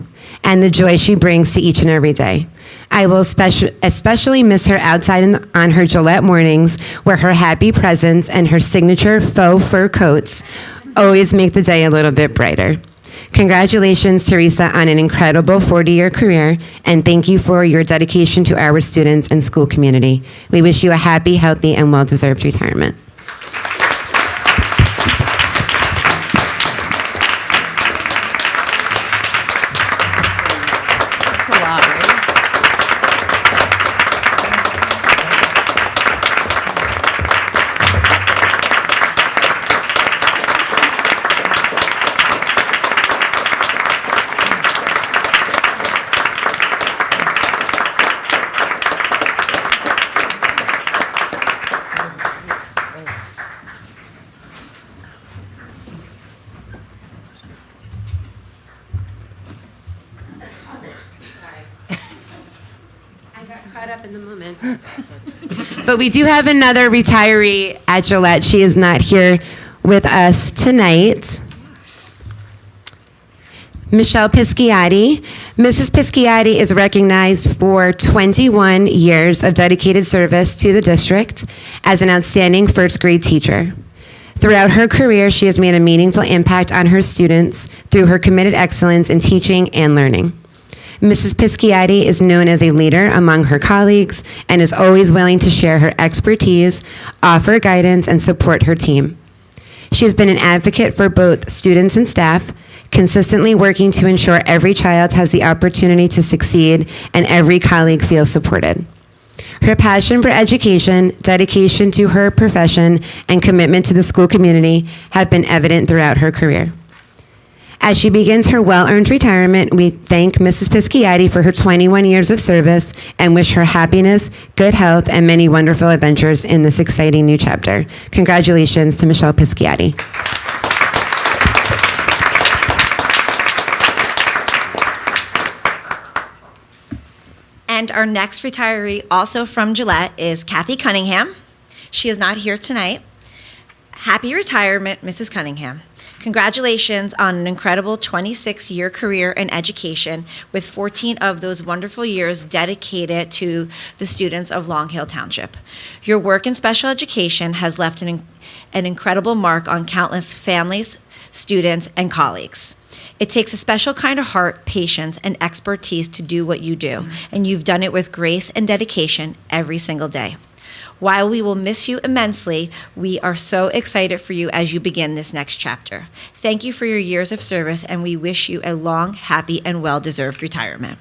and the joy she brings to each and every day. I will especially miss her outside on her Gillette mornings, where her happy presence and her signature faux fur coats always make the day a little bit brighter. Congratulations, Teresa, on an incredible 40-year career, and thank you for your dedication to our students and school community. We wish you a happy, healthy, and well-deserved retirement. That's a lot, right? Caught up in the moment. But we do have another retiree at Gillette. She is not here with us tonight. Michelle Pisciati. Mrs. Pisciati is recognized for 21 years of dedicated service to the district as an outstanding first grade teacher. Throughout her career, she has made a meaningful impact on her students through her committed excellence in teaching and learning. Mrs. Pisciati is known as a leader among her colleagues and is always willing to share her expertise, offer guidance, and support her team. She has been an advocate for both students and staff, consistently working to ensure every child has the opportunity to succeed and every colleague feels supported. Her passion for education, dedication to her profession, and commitment to the school community have been evident throughout her career. As she begins her well-earned retirement, we thank Mrs. Pisciati for her 21 years of service and wish her happiness, good health, and many wonderful adventures in this exciting new chapter. Congratulations to Michelle Pisciati. And our next retiree, also from Gillette, is Kathy Cunningham. She is not here tonight. Happy retirement, Mrs. Cunningham. Congratulations on an incredible 26-year career in education, with 14 of those wonderful years dedicated to the students of Long Hill Township. Your work in special education has left an incredible mark on countless families, students, and colleagues. It takes a special kind of heart, patience, and expertise to do what you do, and you've done it with grace and dedication every single day. While we will miss you immensely, we are so excited for you as you begin this next chapter. Thank you for your years of service, and we wish you a long, happy, and well-deserved retirement.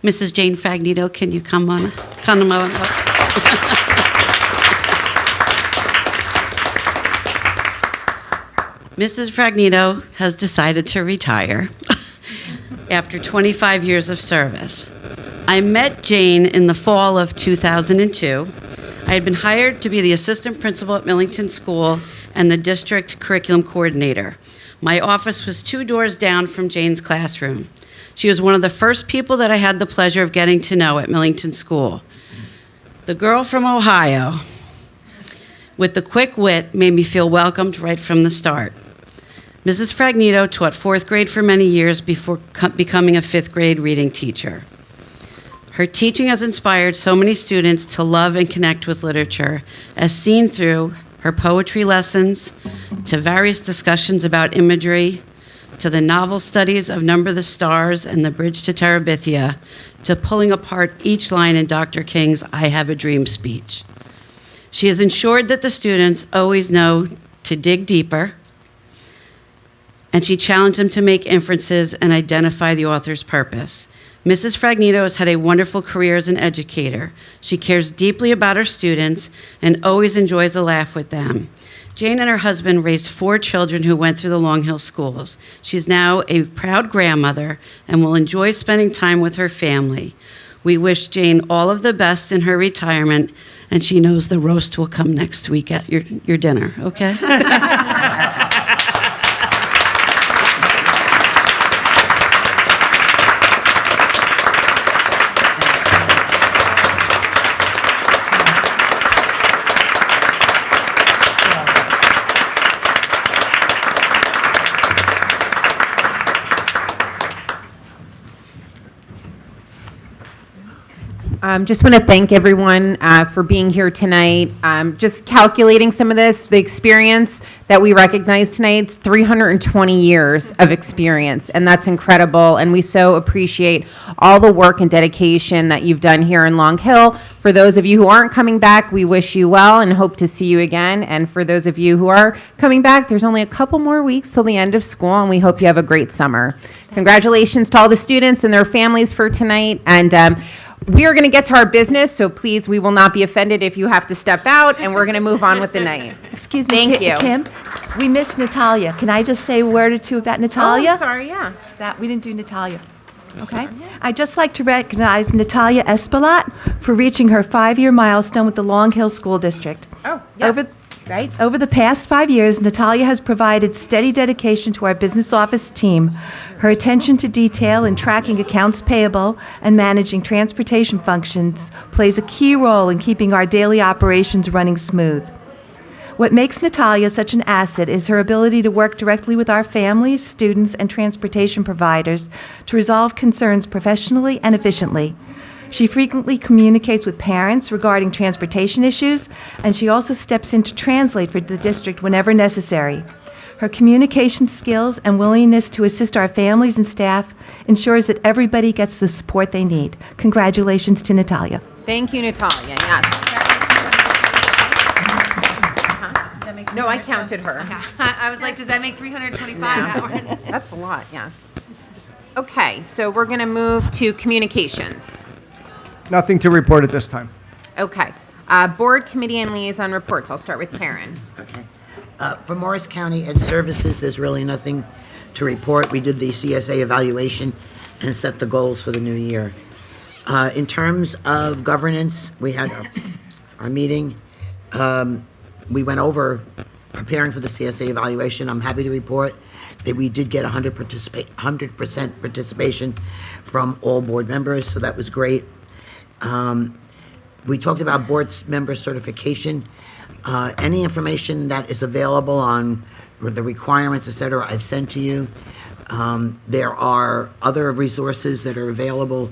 Mrs. Jane Fagnito, can you come on up? Mrs. Fagnito has decided to retire after 25 years of service. I met Jane in the fall of 2002. I had been hired to be the assistant principal at Millington School and the district curriculum coordinator. My office was 2 doors down from Jane's classroom. She was one of the first people that I had the pleasure of getting to know at Millington School. The girl from Ohio, with the quick wit, made me feel welcomed right from the start. Mrs. Fagnito taught 4th grade for many years before becoming a 5th grade reading teacher. Her teaching has inspired so many students to love and connect with literature, as seen through her poetry lessons, to various discussions about imagery, to the novel studies of Number the Stars and The Bridge to Terabithia, to pulling apart each line in Dr. King's I Have a Dream speech. She has ensured that the students always know to dig deeper, and she challenged them to make inferences and identify the author's purpose. Mrs. Fragnito has had a wonderful career as an educator. She cares deeply about her students and always enjoys a laugh with them. Jane and her husband raised 4 children who went through the Long Hill schools. She's now a proud grandmother and will enjoy spending time with her family. We wish Jane all of the best in her retirement, and she knows the roast will come next week at your dinner, okay? Just want to thank everyone for being here tonight. Just calculating some of this, the experience that we recognize tonight, it's 320 years of experience, and that's incredible. And we so appreciate all the work and dedication that you've done here in Long Hill. For those of you who aren't coming back, we wish you well and hope to see you again. And for those of you who are coming back, there's only a couple more weeks till the end of school, and we hope you have a great summer. Congratulations to all the students and their families for tonight. And we are going to get to our business, so please, we will not be offended if you have to step out, and we're going to move on with the night. Excuse me, Thank you. Kim. We missed Natalia. Can I just say a word or two about Natalia? Oh, sorry, yeah. We didn't do Natalia. Okay. I'd just like to recognize Natalia Espalat for reaching her 5-year milestone with the Long Hill School District. Oh, yes. Over the past 5 years, Natalia has provided steady dedication to our business office team. Her attention to detail in tracking accounts payable and managing transportation functions plays a key role in keeping our daily operations running smooth. What makes Natalia such an asset is her ability to work directly with our families, students, and transportation providers to resolve concerns professionally and efficiently. She frequently communicates with parents regarding transportation issues, and she also steps in to translate for the district whenever necessary. Her communication skills and willingness to assist our families and staff ensures that everybody gets the support they need. Congratulations to Natalia. Thank you, Natalia. Yes. No, I counted her. I was like, does that make 325 hours? That's a lot, yes. Okay, so we're going to move to communications. Nothing to report at this time. Okay. Board, committee, and liaison reports. I'll start with Karen. Okay. For Morris County Ed Services, there's really nothing to report. We did the CSA evaluation and set the goals for the new year. In terms of governance, we had our meeting. We went over preparing for the CSA evaluation. I'm happy to report that we did get 100% participation from all board members, so that was great. We talked about board member certification. Any information that is available on the requirements, et cetera, I've sent to you. There are other resources that are available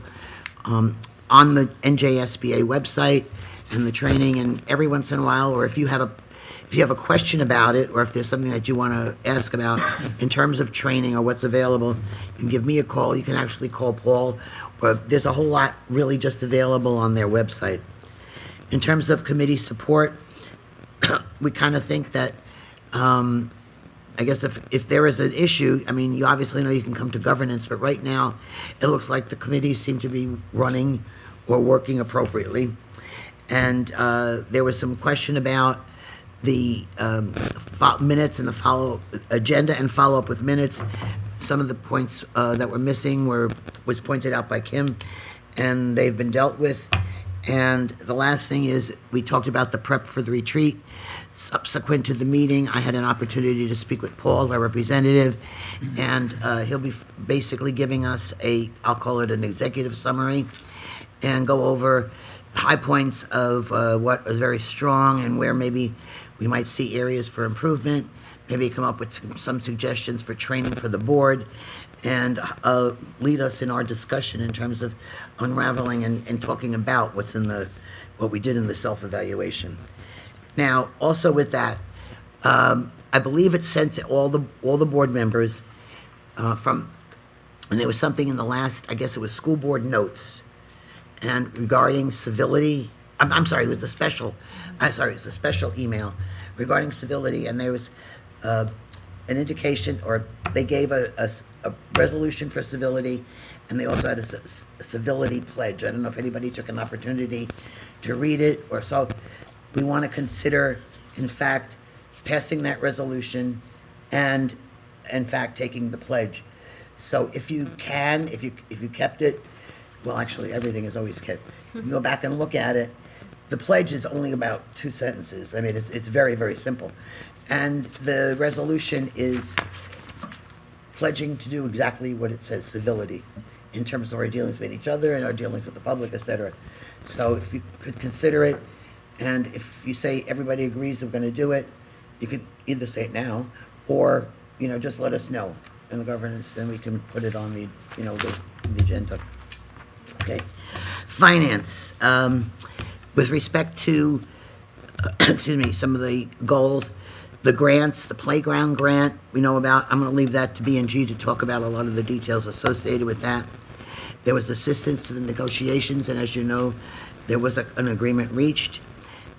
on the NJSBA website and the training, and every once in a while, or if you have a question about it, or if there's something that you want to ask about in terms of training or what's available, you can give me a call. You can actually call Paul. But there's a whole lot really just available on their website. In terms of committee support, we kind of think that, I guess if there is an issue, I mean, you obviously know you can come to governance, but right now, it looks like the committees seem to be running or working appropriately. And there was some question about the minutes and the agenda and follow-up with minutes. Some of the points that were missing was pointed out by Kim, and they've been dealt with. And the last thing is, we talked about the prep for the retreat. Subsequent to the meeting, I had an opportunity to speak with Paul, our representative, and he'll be basically giving us I'll call it an executive summary, and go over high points of what was very strong and where maybe we might see areas for improvement, maybe come up with some suggestions for training for the board, and lead us in our discussion in terms of unraveling and talking about what we did in the self-evaluation. Now, also with that, I believe it's sent to all the board members and there was something in the last, I guess it was school board notes, and regarding civility I'm sorry, it was a special, it was a special email regarding civility, and there was an indication, or they gave a resolution for civility, and they also had a civility pledge. I don't know if anybody took an opportunity to read it, or so. We want to consider, in fact, passing that resolution and, in fact, taking the pledge. So if you can, if you kept it, well, actually, everything is always kept. You can go back and look at it. The pledge is only about 2 sentences. I mean, it's very, very simple. And the resolution is pledging to do exactly what it says, civility, in terms of our dealings with each other and our dealings with the public, et cetera. So if you could consider it, and if you say everybody agrees that we're going to do it, you can either say it now, or, just let us know in the governance, then we can put it on the, the agenda. Okay. Finance. With respect to, some of the goals, the grants, the playground grant we know about, I'm going to leave that to B&G to talk about a lot of the details associated with that. There was assistance to the negotiations, and as you know, there was an agreement reached.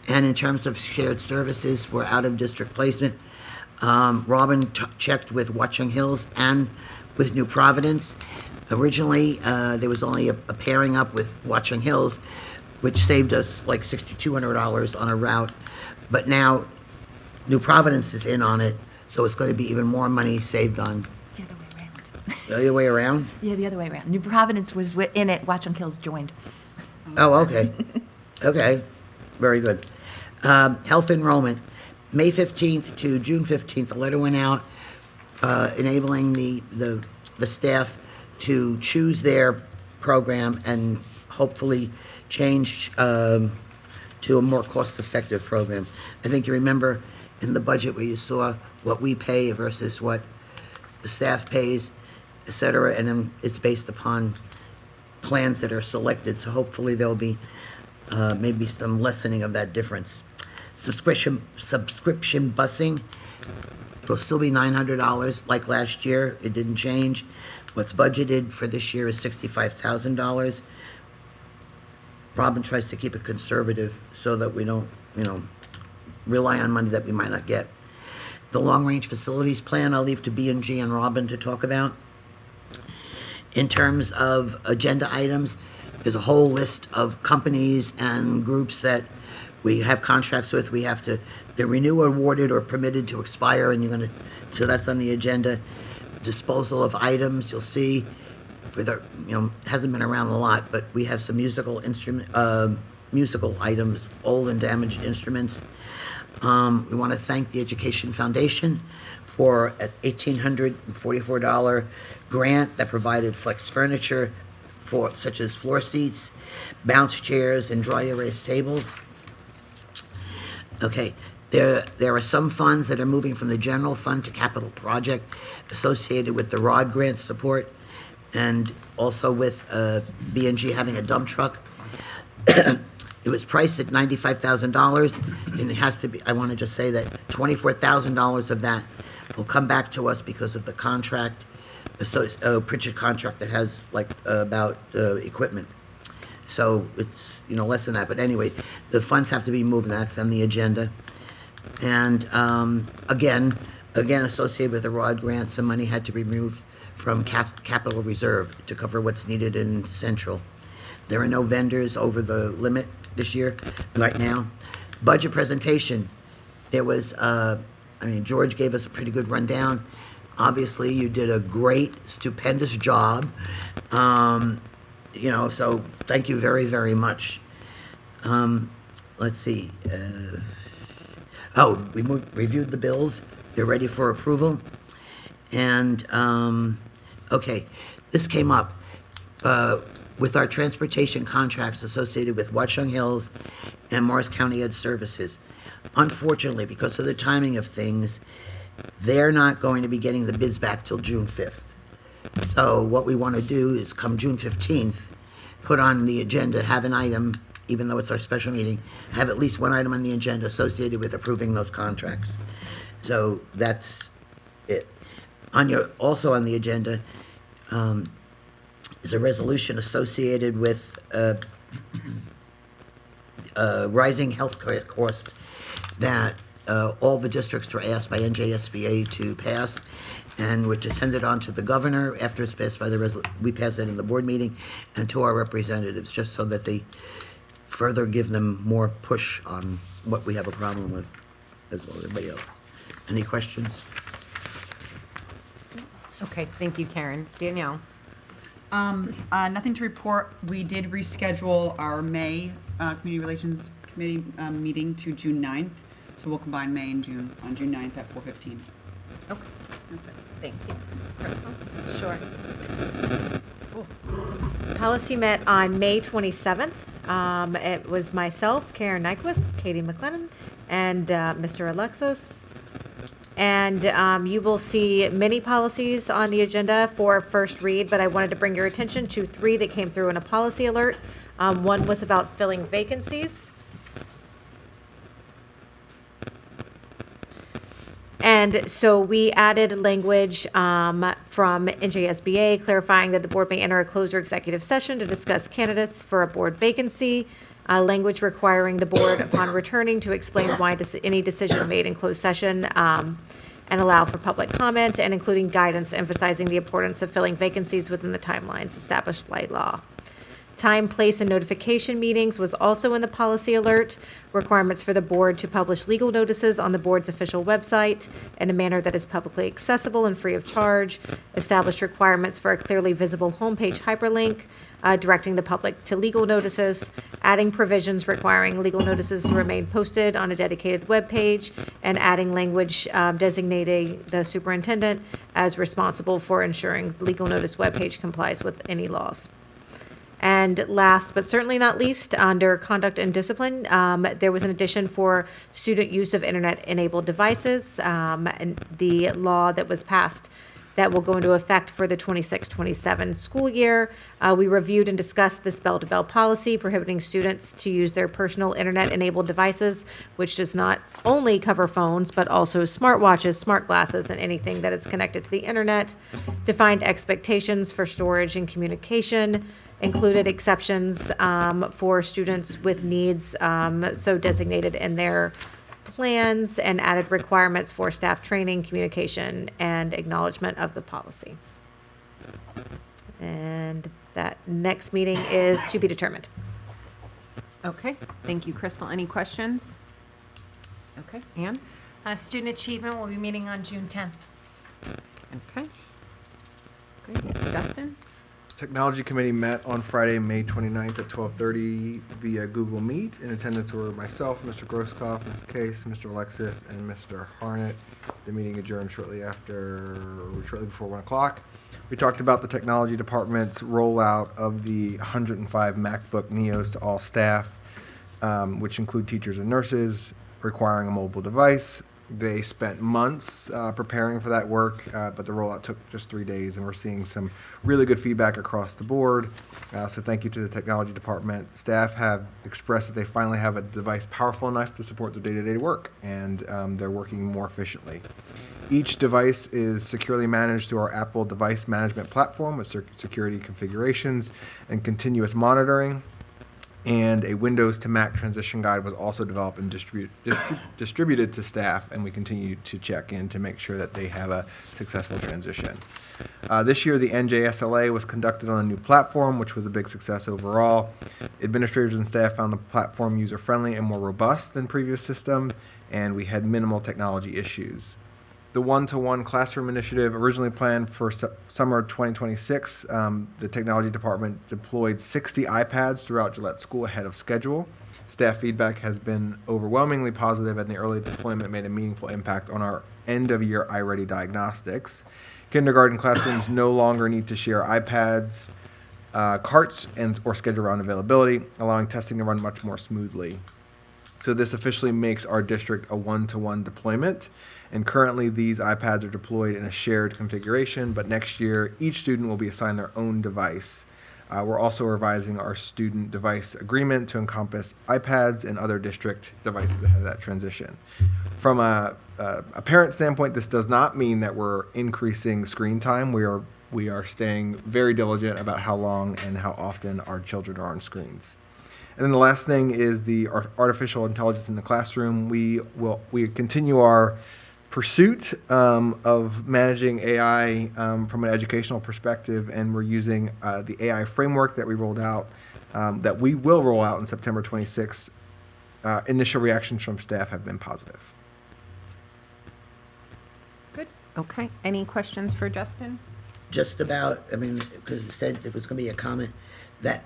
And in terms of shared services for out-of-district placement, Robin checked with Watchung Hills and with New Providence. Originally, there was only a pairing up with Watchung Hills, which saved us like $6,200 on a route. But now New Providence is in on it, so it's going to be even more money saved on. The other way around. The other way around? Yeah, the other way around. New Providence was in it. Watchung Hills joined. Oh, okay. Okay, very good. Health enrollment. May 15th to June 15th, a letter went out enabling the staff to choose their program and hopefully change to a more cost-effective program. I think you remember in the budget where you saw what we pay versus what the staff pays, et cetera, and then it's based upon plans that are selected, so hopefully there'll be maybe some lessening of that difference. Subscription busing will still be $900 like last year. It didn't change. What's budgeted for this year is $65,000. Robin tries to keep it conservative so that we don't, rely on money that we might not get. The long-range facilities plan, I'll leave to B&G and Robin to talk about. In terms of agenda items, there's a whole list of companies and groups that we have contracts with. We have to, they're renew, awarded, or permitted to expire, and so that's on the agenda. Disposal of items, you'll see, for the, hasn't been around a lot, but we have some musical items, old and damaged instruments. We want to thank the Education Foundation for an $1,844 grant that provided flex furniture for such as floor seats, bounce chairs, and dry erase tables. Okay, there are some funds that are moving from the general fund to capital project associated with the ROD grant support, and also with B&G having a dump truck. It was priced at $95,000, and it has to be, I want to just say that $24,000 of that will come back to us because of the contract, Pritchard contract that has about equipment. So it's, less than that. But anyway, the funds have to be moved, and that's on the agenda. And again, associated with the ROD grant, some money had to be removed from capital reserve to cover what's needed in Central. There are no vendors over the limit this year, right now. Budget presentation. There was, George gave us a pretty good rundown. Obviously, you did a great, stupendous job. So thank you very, very much. Let's see. We reviewed the bills. They're ready for approval. And, okay, this came up with our transportation contracts associated with Watchung Hills and Morris County Ed Services. Unfortunately, because of the timing of things, they're not going to be getting the bids back till June 5th. So what we want to do is come June 15th, put on the agenda, have an item, even though it's our special meeting, have at least one item on the agenda associated with approving those contracts. So that's it. Also on the agenda is a resolution associated with rising health care costs that all the districts were asked by NJSBA to pass, and which is sent it on to the governor after it's passed by we pass it in the board meeting, and to our representatives, just so that they further give them more push on what we have a problem with, as well as everybody else. Any questions? Okay, thank you, Karen. Danielle? Nothing to report. We did reschedule our May Community Relations Committee meeting to June 9th. So we'll combine May and June on June 9th at 4:15. Okay. That's it. Thank you. Crystal? Sure. Policy met on May 27th. It was myself, Karen Nyquist, Katie McLennan, and Mr. Alexis. And you will see many policies on the agenda for first read, but I wanted to bring your attention to 3 that came through in a policy alert. One was about filling vacancies. And so we added language from NJSBA clarifying that the board may enter a closed or executive session to discuss candidates for a board vacancy. Language requiring the board, upon returning, to explain why any decision made in closed session and allow for public comment, and including guidance emphasizing the importance of filling vacancies within the timelines established by law. Time, place, and notification meetings was also in the policy alert. Requirements for the board to publish legal notices on the board's official website in a manner that is publicly accessible and free of charge. Established requirements for a clearly visible homepage hyperlink, directing the public to legal notices, adding provisions requiring legal notices to remain posted on a dedicated web page, and adding language designating the superintendent as responsible for ensuring the legal notice webpage complies with any laws. And last but certainly not least, under conduct and discipline, there was an addition for student use of internet-enabled devices, and the law that was passed that will go into effect for the 26-27 school year. We reviewed and discussed this bell-to-bell policy prohibiting students to use their personal internet-enabled devices, which does not only cover phones, but also smartwatches, smart glasses, and anything that is connected to the internet. Defined expectations for storage and communication, included exceptions for students with needs so designated in their plans, and added requirements for staff training, communication, and acknowledgement of the policy. And that next meeting is to be determined. Okay, thank you, Crystal. Any questions? Okay, Ann? Student achievement will be meeting on June 10th. Okay. Great. Dustin? Technology Committee met on Friday, May 29th at 12:30 via Google Meet. In attendance were myself, Mr. Grosskopf, Ms. Case, Mr. Alexis, and Mr. Harnett. The meeting adjourned shortly before 1 o'clock. We talked about the Technology Department's rollout of the 105 MacBook Neos to all staff, which include teachers and nurses, requiring a mobile device. They spent months preparing for that work, but the rollout took just 3 days, and we're seeing some really good feedback across the board. So thank you to the Technology Department. Staff have expressed that they finally have a device powerful enough to support their day-to-day work, and they're working more efficiently. Each device is securely managed through our Apple device management platform with security configurations and continuous monitoring. And a Windows to Mac transition guide was also developed and distributed to staff, and we continue to check in to make sure that they have a successful transition. This year, the NJSLA was conducted on a new platform, which was a big success overall. Administrators and staff found the platform user-friendly and more robust than previous systems, and we had minimal technology issues. The one-to-one classroom initiative, originally planned for summer 2026, the Technology Department deployed 60 iPads throughout Gillette School ahead of schedule. Staff feedback has been overwhelmingly positive, and the early deployment made a meaningful impact on our end-of-year iReady diagnostics. Kindergarten classrooms no longer need to share iPads, carts, or schedule around availability, allowing testing to run much more smoothly. So this officially makes our district a one-to-one deployment. And currently, these iPads are deployed in a shared configuration, but next year, each student will be assigned their own device. We're also revising our student device agreement to encompass iPads and other district devices ahead of that transition. From a parent standpoint, this does not mean that we're increasing screen time. We are staying very diligent about how long and how often our children are on screens. And then the last thing is the artificial intelligence in the classroom. We continue our pursuit of managing AI from an educational perspective, and we're using the AI framework that we rolled out, that we will roll out on September 26th. Initial reactions from staff have been positive. Good. Okay. Any questions for Justin? Just about, I mean, because it said there was going to be a comment, that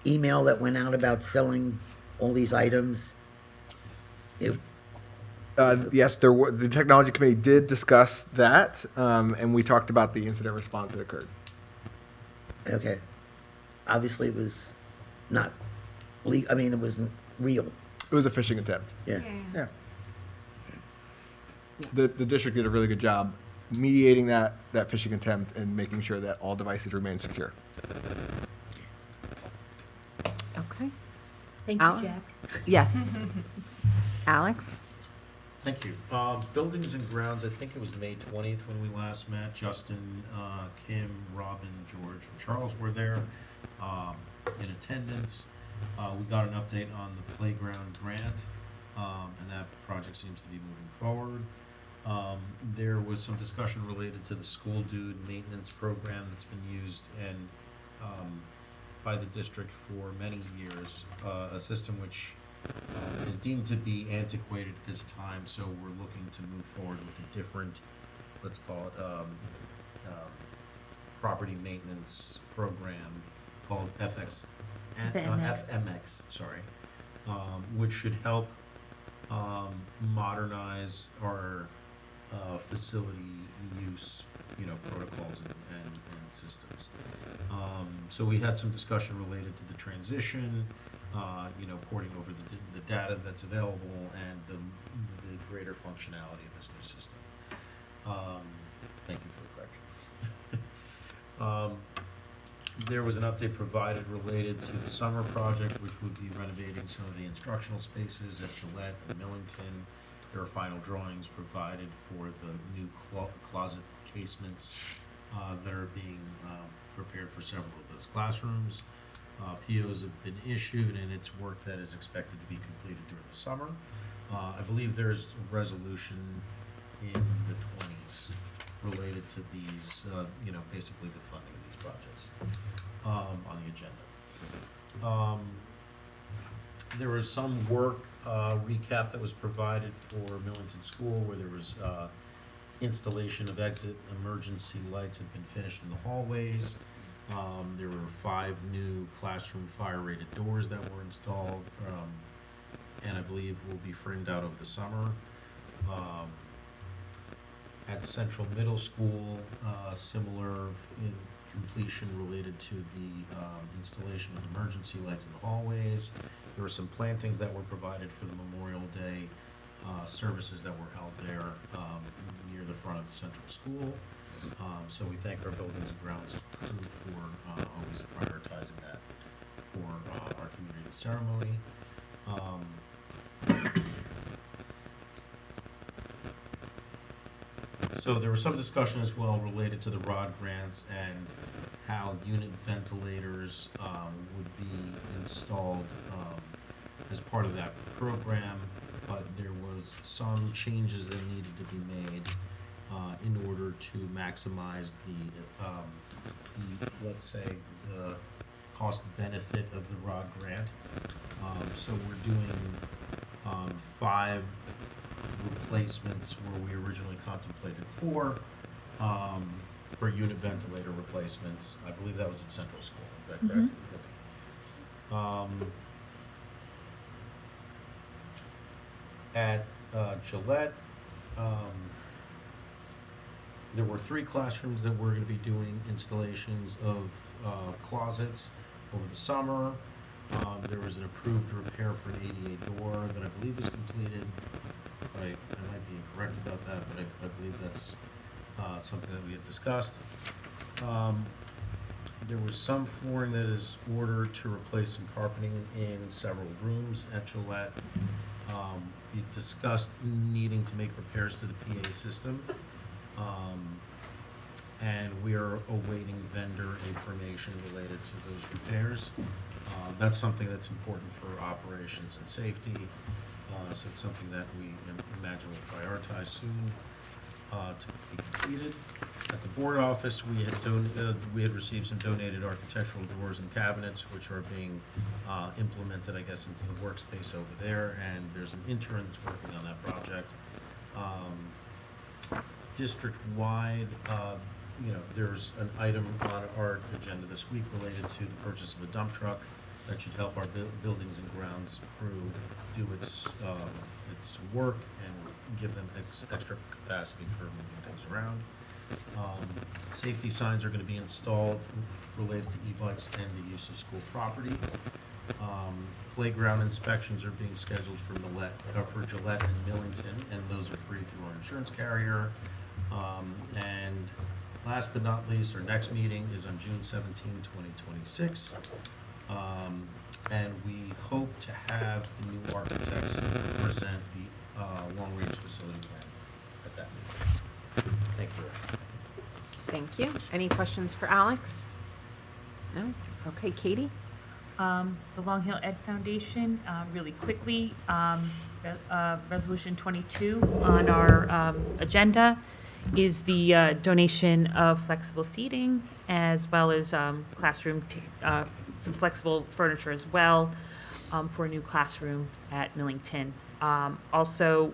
email that went out about selling all these items. Yes, the technology committee did discuss that, and we talked about the incident response that occurred. Okay. Obviously, it was not I mean, it wasn't real. It was a phishing attempt. Yeah. Yeah. The district did a really good job mediating that phishing attempt and making sure that all devices remain secure. Okay. Thank Al- you, Jack. Yes. Alex? Thank you. Buildings and grounds, I think it was May 20th when we last met. Justin, Kim, Robin, George, and Charles were there in attendance. We got an update on the playground grant, and that project seems to be moving forward. There was some discussion related to the school dude maintenance program that's been used and by the district for many years, a system which is deemed to be antiquated at this time, so we're looking to move forward with a different, let's call it, property maintenance program called FMX, sorry, which should help modernize our facility use, protocols and systems. So we had some discussion related to the transition, porting over the data that's available and the greater functionality of this new system. Thank you for the correction. There was an update provided related to the summer project, which would be renovating some of the instructional spaces at Gillette and Millington. There are final drawings provided for the new closet casements that are being prepared for several of those classrooms. POs have been issued, and it's work that is expected to be completed during the summer. I believe there's a resolution in the 20s related to these, basically the funding of these projects on the agenda. There was some work recap that was provided for Millington School, where there was installation of exit emergency lights had been finished in the hallways. There were 5 new classroom fire-rated doors that were installed, and I believe will be framed out over the summer. At Central Middle School, similar in completion related to the installation of emergency lights in the hallways. There were some plantings that were provided for the Memorial Day services that were held there near the front of the Central School. So we thank our Buildings and Grounds crew for always prioritizing that for our community ceremony. So there was some discussion as well related to the ROD grants and how unit ventilators would be installed as part of that program, but there was some changes that needed to be made in order to maximize the let's say, the cost benefit of the ROD grant. So we're doing 5 replacements where we originally contemplated 4 for unit ventilator replacements. I believe that was at Central School. Is that correct? Okay. At Gillette, there were 3 classrooms that were going to be doing installations of closets over the summer. There was an approved repair for an ADA door that I believe was completed. I might be incorrect about that, but I believe that's something that we had discussed. There was some flooring that is ordered to replace some carpeting in several rooms at Gillette. We discussed needing to make repairs to the PA system. and we are awaiting vendor information related to those repairs. That's something that's important for operations and safety, so it's something that we imagine will prioritize soon to be completed. At the board office, we had received some donated architectural doors and cabinets, which are being implemented, I guess, into the workspace over there, and there's an intern that's working on that project. District-wide, there's an item on our agenda this week related to the purchase of a dump truck that should help our buildings and grounds crew do its work and give them extra capacity for moving things around. Safety signs are going to be installed related to e-bikes and the use of school property. Playground inspections are being scheduled for Gillette and Millington, and those are free through our insurance carrier. And last but not least, our next meeting is on June 17, 2026. And we hope to have the new architects present the long-range facility plan at that meeting. Thank you. Thank you. Any questions for Alex? No? Okay, Katie? The Long Hill Ed Foundation, really quickly, Resolution 22 on our agenda is the donation of flexible seating as well as classroom, some flexible furniture as well for a new classroom at Millington. Also,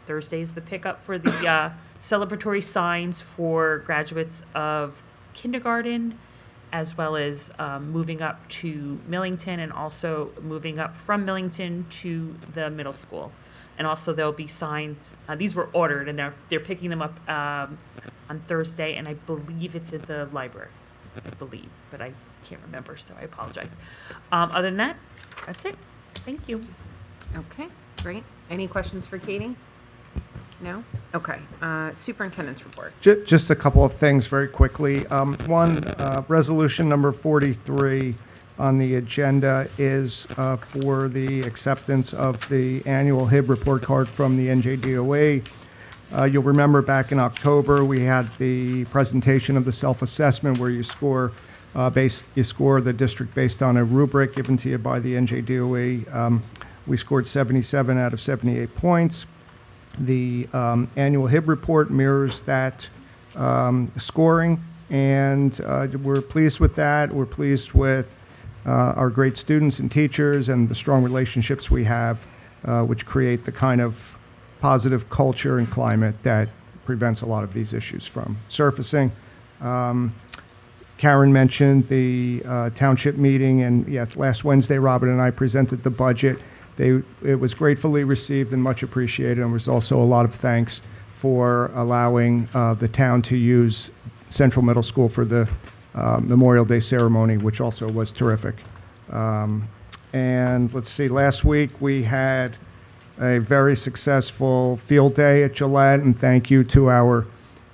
Thursday is the pickup for the celebratory signs for graduates of kindergarten, as well as moving up to Millington and also moving up from Millington to the middle school. And also there'll be signs, these were ordered and they're picking them up on Thursday, and I believe it's at the library, I believe, but I can't remember, so I apologize. Other than that, that's it. Thank you. Okay, great. Any questions for Katie? No? Okay. Superintendent's report. Just a couple of things very quickly. One, resolution number 43 on the agenda is for the acceptance of the annual HIB report card from the NJDOA. You'll remember back in October, we had the presentation of the self-assessment where you score the district based on a rubric given to you by the NJDOA. We scored 77 out of 78 points. The annual HIB report mirrors that scoring, and we're pleased with that. We're pleased with our great students and teachers and the strong relationships we have, which create the kind of positive culture and climate that prevents a lot of these issues from surfacing. Karen mentioned the township meeting, and yes, last Wednesday, Robin and I presented the budget. It was gratefully received and much appreciated, and there was also a lot of thanks for allowing the town to use Central Middle School for the Memorial Day ceremony, which also was terrific. And let's see, last week we had a very successful field day at Gillette, and thank you to our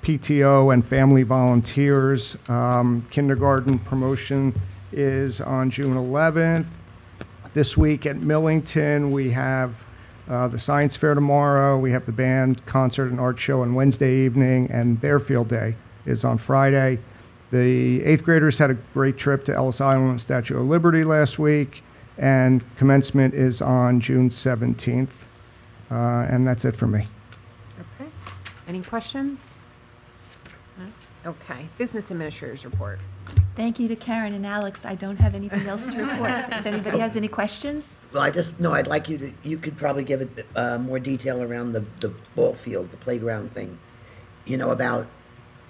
PTO and family volunteers. Kindergarten promotion is on June 11th. This week at Millington, we have the science fair tomorrow. We have the band concert and art show on Wednesday evening, and their field day is on Friday. The 8th graders had a great trip to Ellis Island and Statue of Liberty last week, and commencement is on June 17th. And that's it for me. Okay. Any questions? No? Okay. Business Administrator's report. Thank you to Karen and Alex. I don't have anything else to report. If anybody has any questions? Well, I'd like you could probably give it more detail around the ball field, the playground thing, about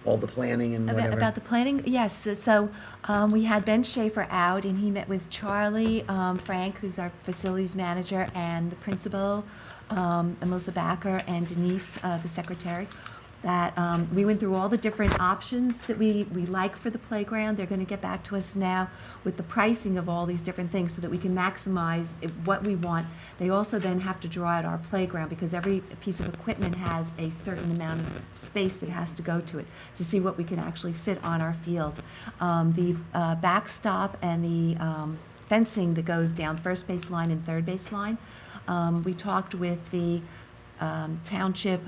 all the planning and whatever. About the planning? Yes. So we had Ben Schaefer out, and he met with Charlie Frank, who's our facilities manager, and the principal, Melissa Backer, and Denise, the secretary. That we went through all the different options that we like for the playground. They're going to get back to us now with the pricing of all these different things so that we can maximize what we want. They also then have to draw out our playground because every piece of equipment has a certain amount of space that has to go to it to see what we can actually fit on our field. The backstop and the fencing that goes down first base line and third base line. We talked with the Township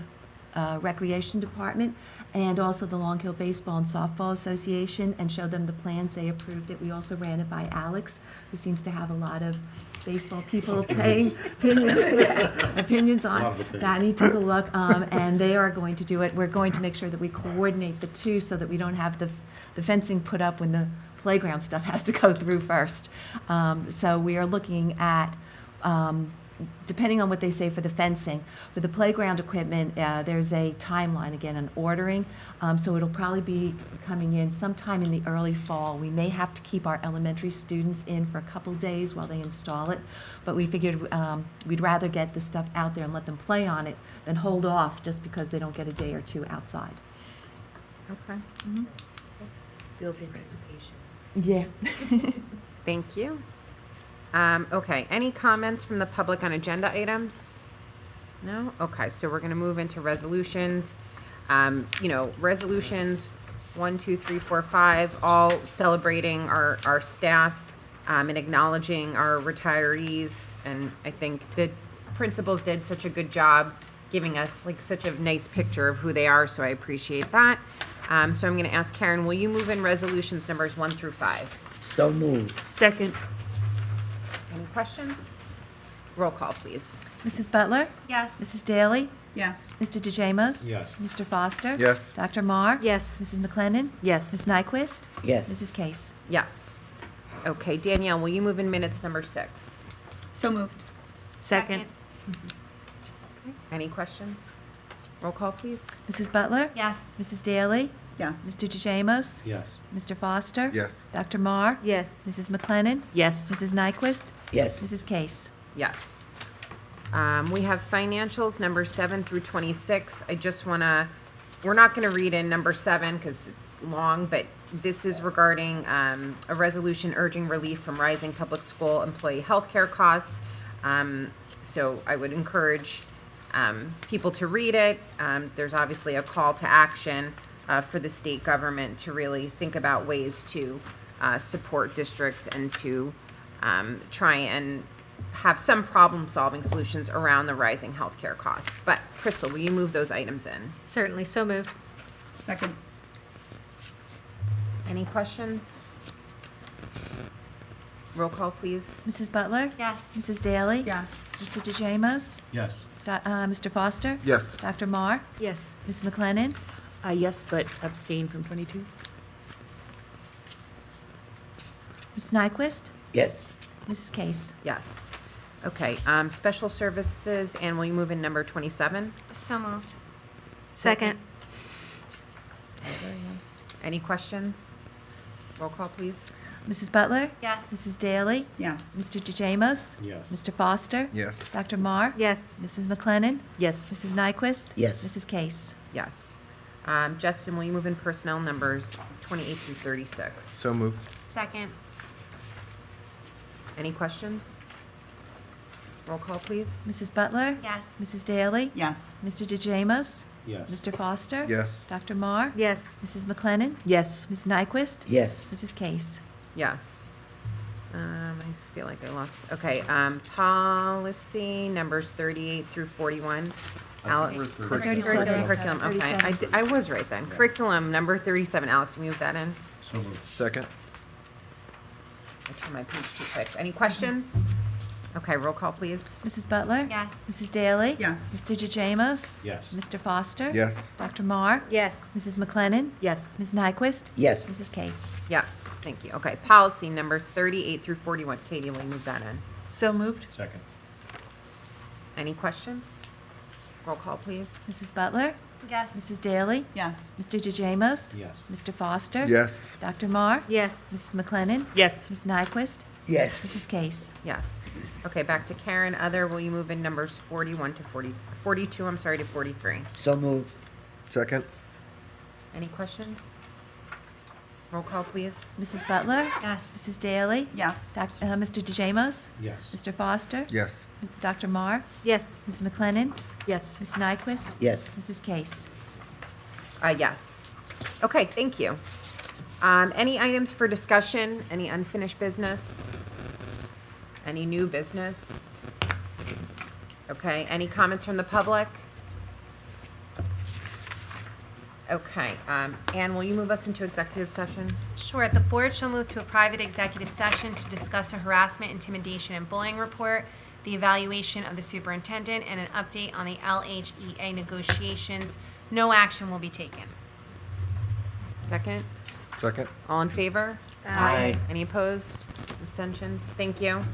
Recreation Department, and also the Long Hill Baseball and Softball Association, and showed them the plans. They approved it. We also ran it by Alex, who seems to have a lot of baseball people opinions on that. And he took a look, and they are going to do it. We're going to make sure that we coordinate the two so that we don't have the fencing put up when the playground stuff has to go through first. So we are looking at, depending on what they say for the fencing, for the playground equipment, there's a timeline, again, on ordering. So it'll probably be coming in sometime in the early fall. We may have to keep our elementary students in for a couple days while they install it, but we figured we'd rather get the stuff out there and let them play on it than hold off just because they don't get a day or two outside. Okay. Built-in reservation. Yeah. Thank you. Okay, any comments from the public on agenda items? No? Okay, so we're gonna move into resolutions. Resolutions 1, 2, 3, 4, 5, all celebrating our staff, and acknowledging our retirees. And I think the principals did such a good job giving us like such a nice picture of who they are, so I appreciate that. So I'm gonna ask Karen, will you move in resolutions numbers 1 through 5? So moved. Second. Any questions? Roll call, please. Mrs. Butler? Yes. Mrs. Daly? Yes. Mr. DeJamos? Yes. Mr. Foster? Yes. Dr. Marr? Yes. Mrs. McLennan? Yes. Ms. Nyquist? Yes. Mrs. Case? Yes. Okay, Danielle, will you move in minutes number 6? So moved. Second. Any questions? Roll call, please. Mrs. Butler? Yes. Mrs. Daly? Yes. Mr. DeJamos? Yes. Mr. Foster? Yes. Dr. Marr? Yes. Mrs. McLennan? Yes. Mrs. Nyquist? Yes. Mrs. Case? Yes. We have financials, number 7 through 26. I just want to, we're not going to read in number 7 because it's long, but this is regarding a resolution urging relief from rising public school employee health care costs. So I would encourage people to read it. There's obviously a call to action for the state government to really think about ways to support districts and to try and have some problem-solving solutions around the rising healthcare costs. But Crystal, will you move those items in? Certainly, so moved. Second. Any questions? Roll call, please. Mrs. Butler? Yes. Mrs. Daly? Yes. Mr. DeJamos? Yes. Mr. Foster? Yes. Dr. Marr? Yes. Ms. McLennan? Yes, but abstain from 22. Ms. Nyquist? Yes. Mrs. Case? Yes. Okay, special services, and will you move in number 27? So moved. Second. Any questions? Roll call, please. Mrs. Butler? Yes. Mrs. Daly? Yes. Mr. DeJamos? Yes. Mr. Foster? Yes. Dr. Marr? Yes. Mrs. McLennan? Yes. Mrs. Nyquist? Yes. Mrs. Case? Yes. Justin, will you move in personnel numbers 28 through 36? So moved. Second. Any questions? Roll call, please. Mrs. Butler? Yes. Mrs. Daly? Yes. Mr. DeJamos? Yes. Mr. Foster? Yes. Dr. Marr? Yes. Mrs. McLennan? Yes. Ms. Nyquist? Yes. Mrs. Case? Yes. I feel like I lost. Okay, policy numbers 38 through 41. Alex, 37. curriculum. Okay, I was right then. Curriculum number 37. Alex, move that in. So moved. Second. I turned my page too quick. Any questions? Okay, roll call, please. Mrs. Butler? Yes. Mrs. Daly? Yes. Mr. DeJamos? Yes. Mr. Foster? Yes. Dr. Marr? Yes. Mrs. McLennan? Yes. Ms. Nyquist? Yes. Mrs. Case? Yes, thank you. Okay, policy number 38 through 41. Katie, will you move that in? So moved. Second. Any questions? Roll call, please. Mrs. Butler? Yes. Mrs. Daly? Yes. Mr. DeJamos? Yes. Mr. Foster? Yes. Dr. Marr? Yes. Mrs. McLennan? Yes. Ms. Nyquist? Yes. Mrs. Case? Yes. Okay, back to Karen. Other, will you move in numbers 41 to 42, I'm sorry, to 43? So moved. Second. Any questions? Roll call, please. Mrs. Butler? Yes. Mrs. Daly? Yes. Mr. DeJamos? Yes. Mr. Foster? Yes. Dr. Marr? Yes. Ms. McLennan? Yes. Ms. Nyquist? Yes. Mrs. Case? Yes. Okay, thank you. Any items for discussion? Any unfinished business? Any new business? Okay, any comments from the public? Okay, Anne, will you move us into executive session? Sure. The board shall move to a private executive session to discuss a harassment, intimidation, and bullying report, the evaluation of the superintendent, and an update on the LHEA negotiations. No action will be taken. Second? Second. All in favor? Aye. Any opposed? Abstentions? Thank you.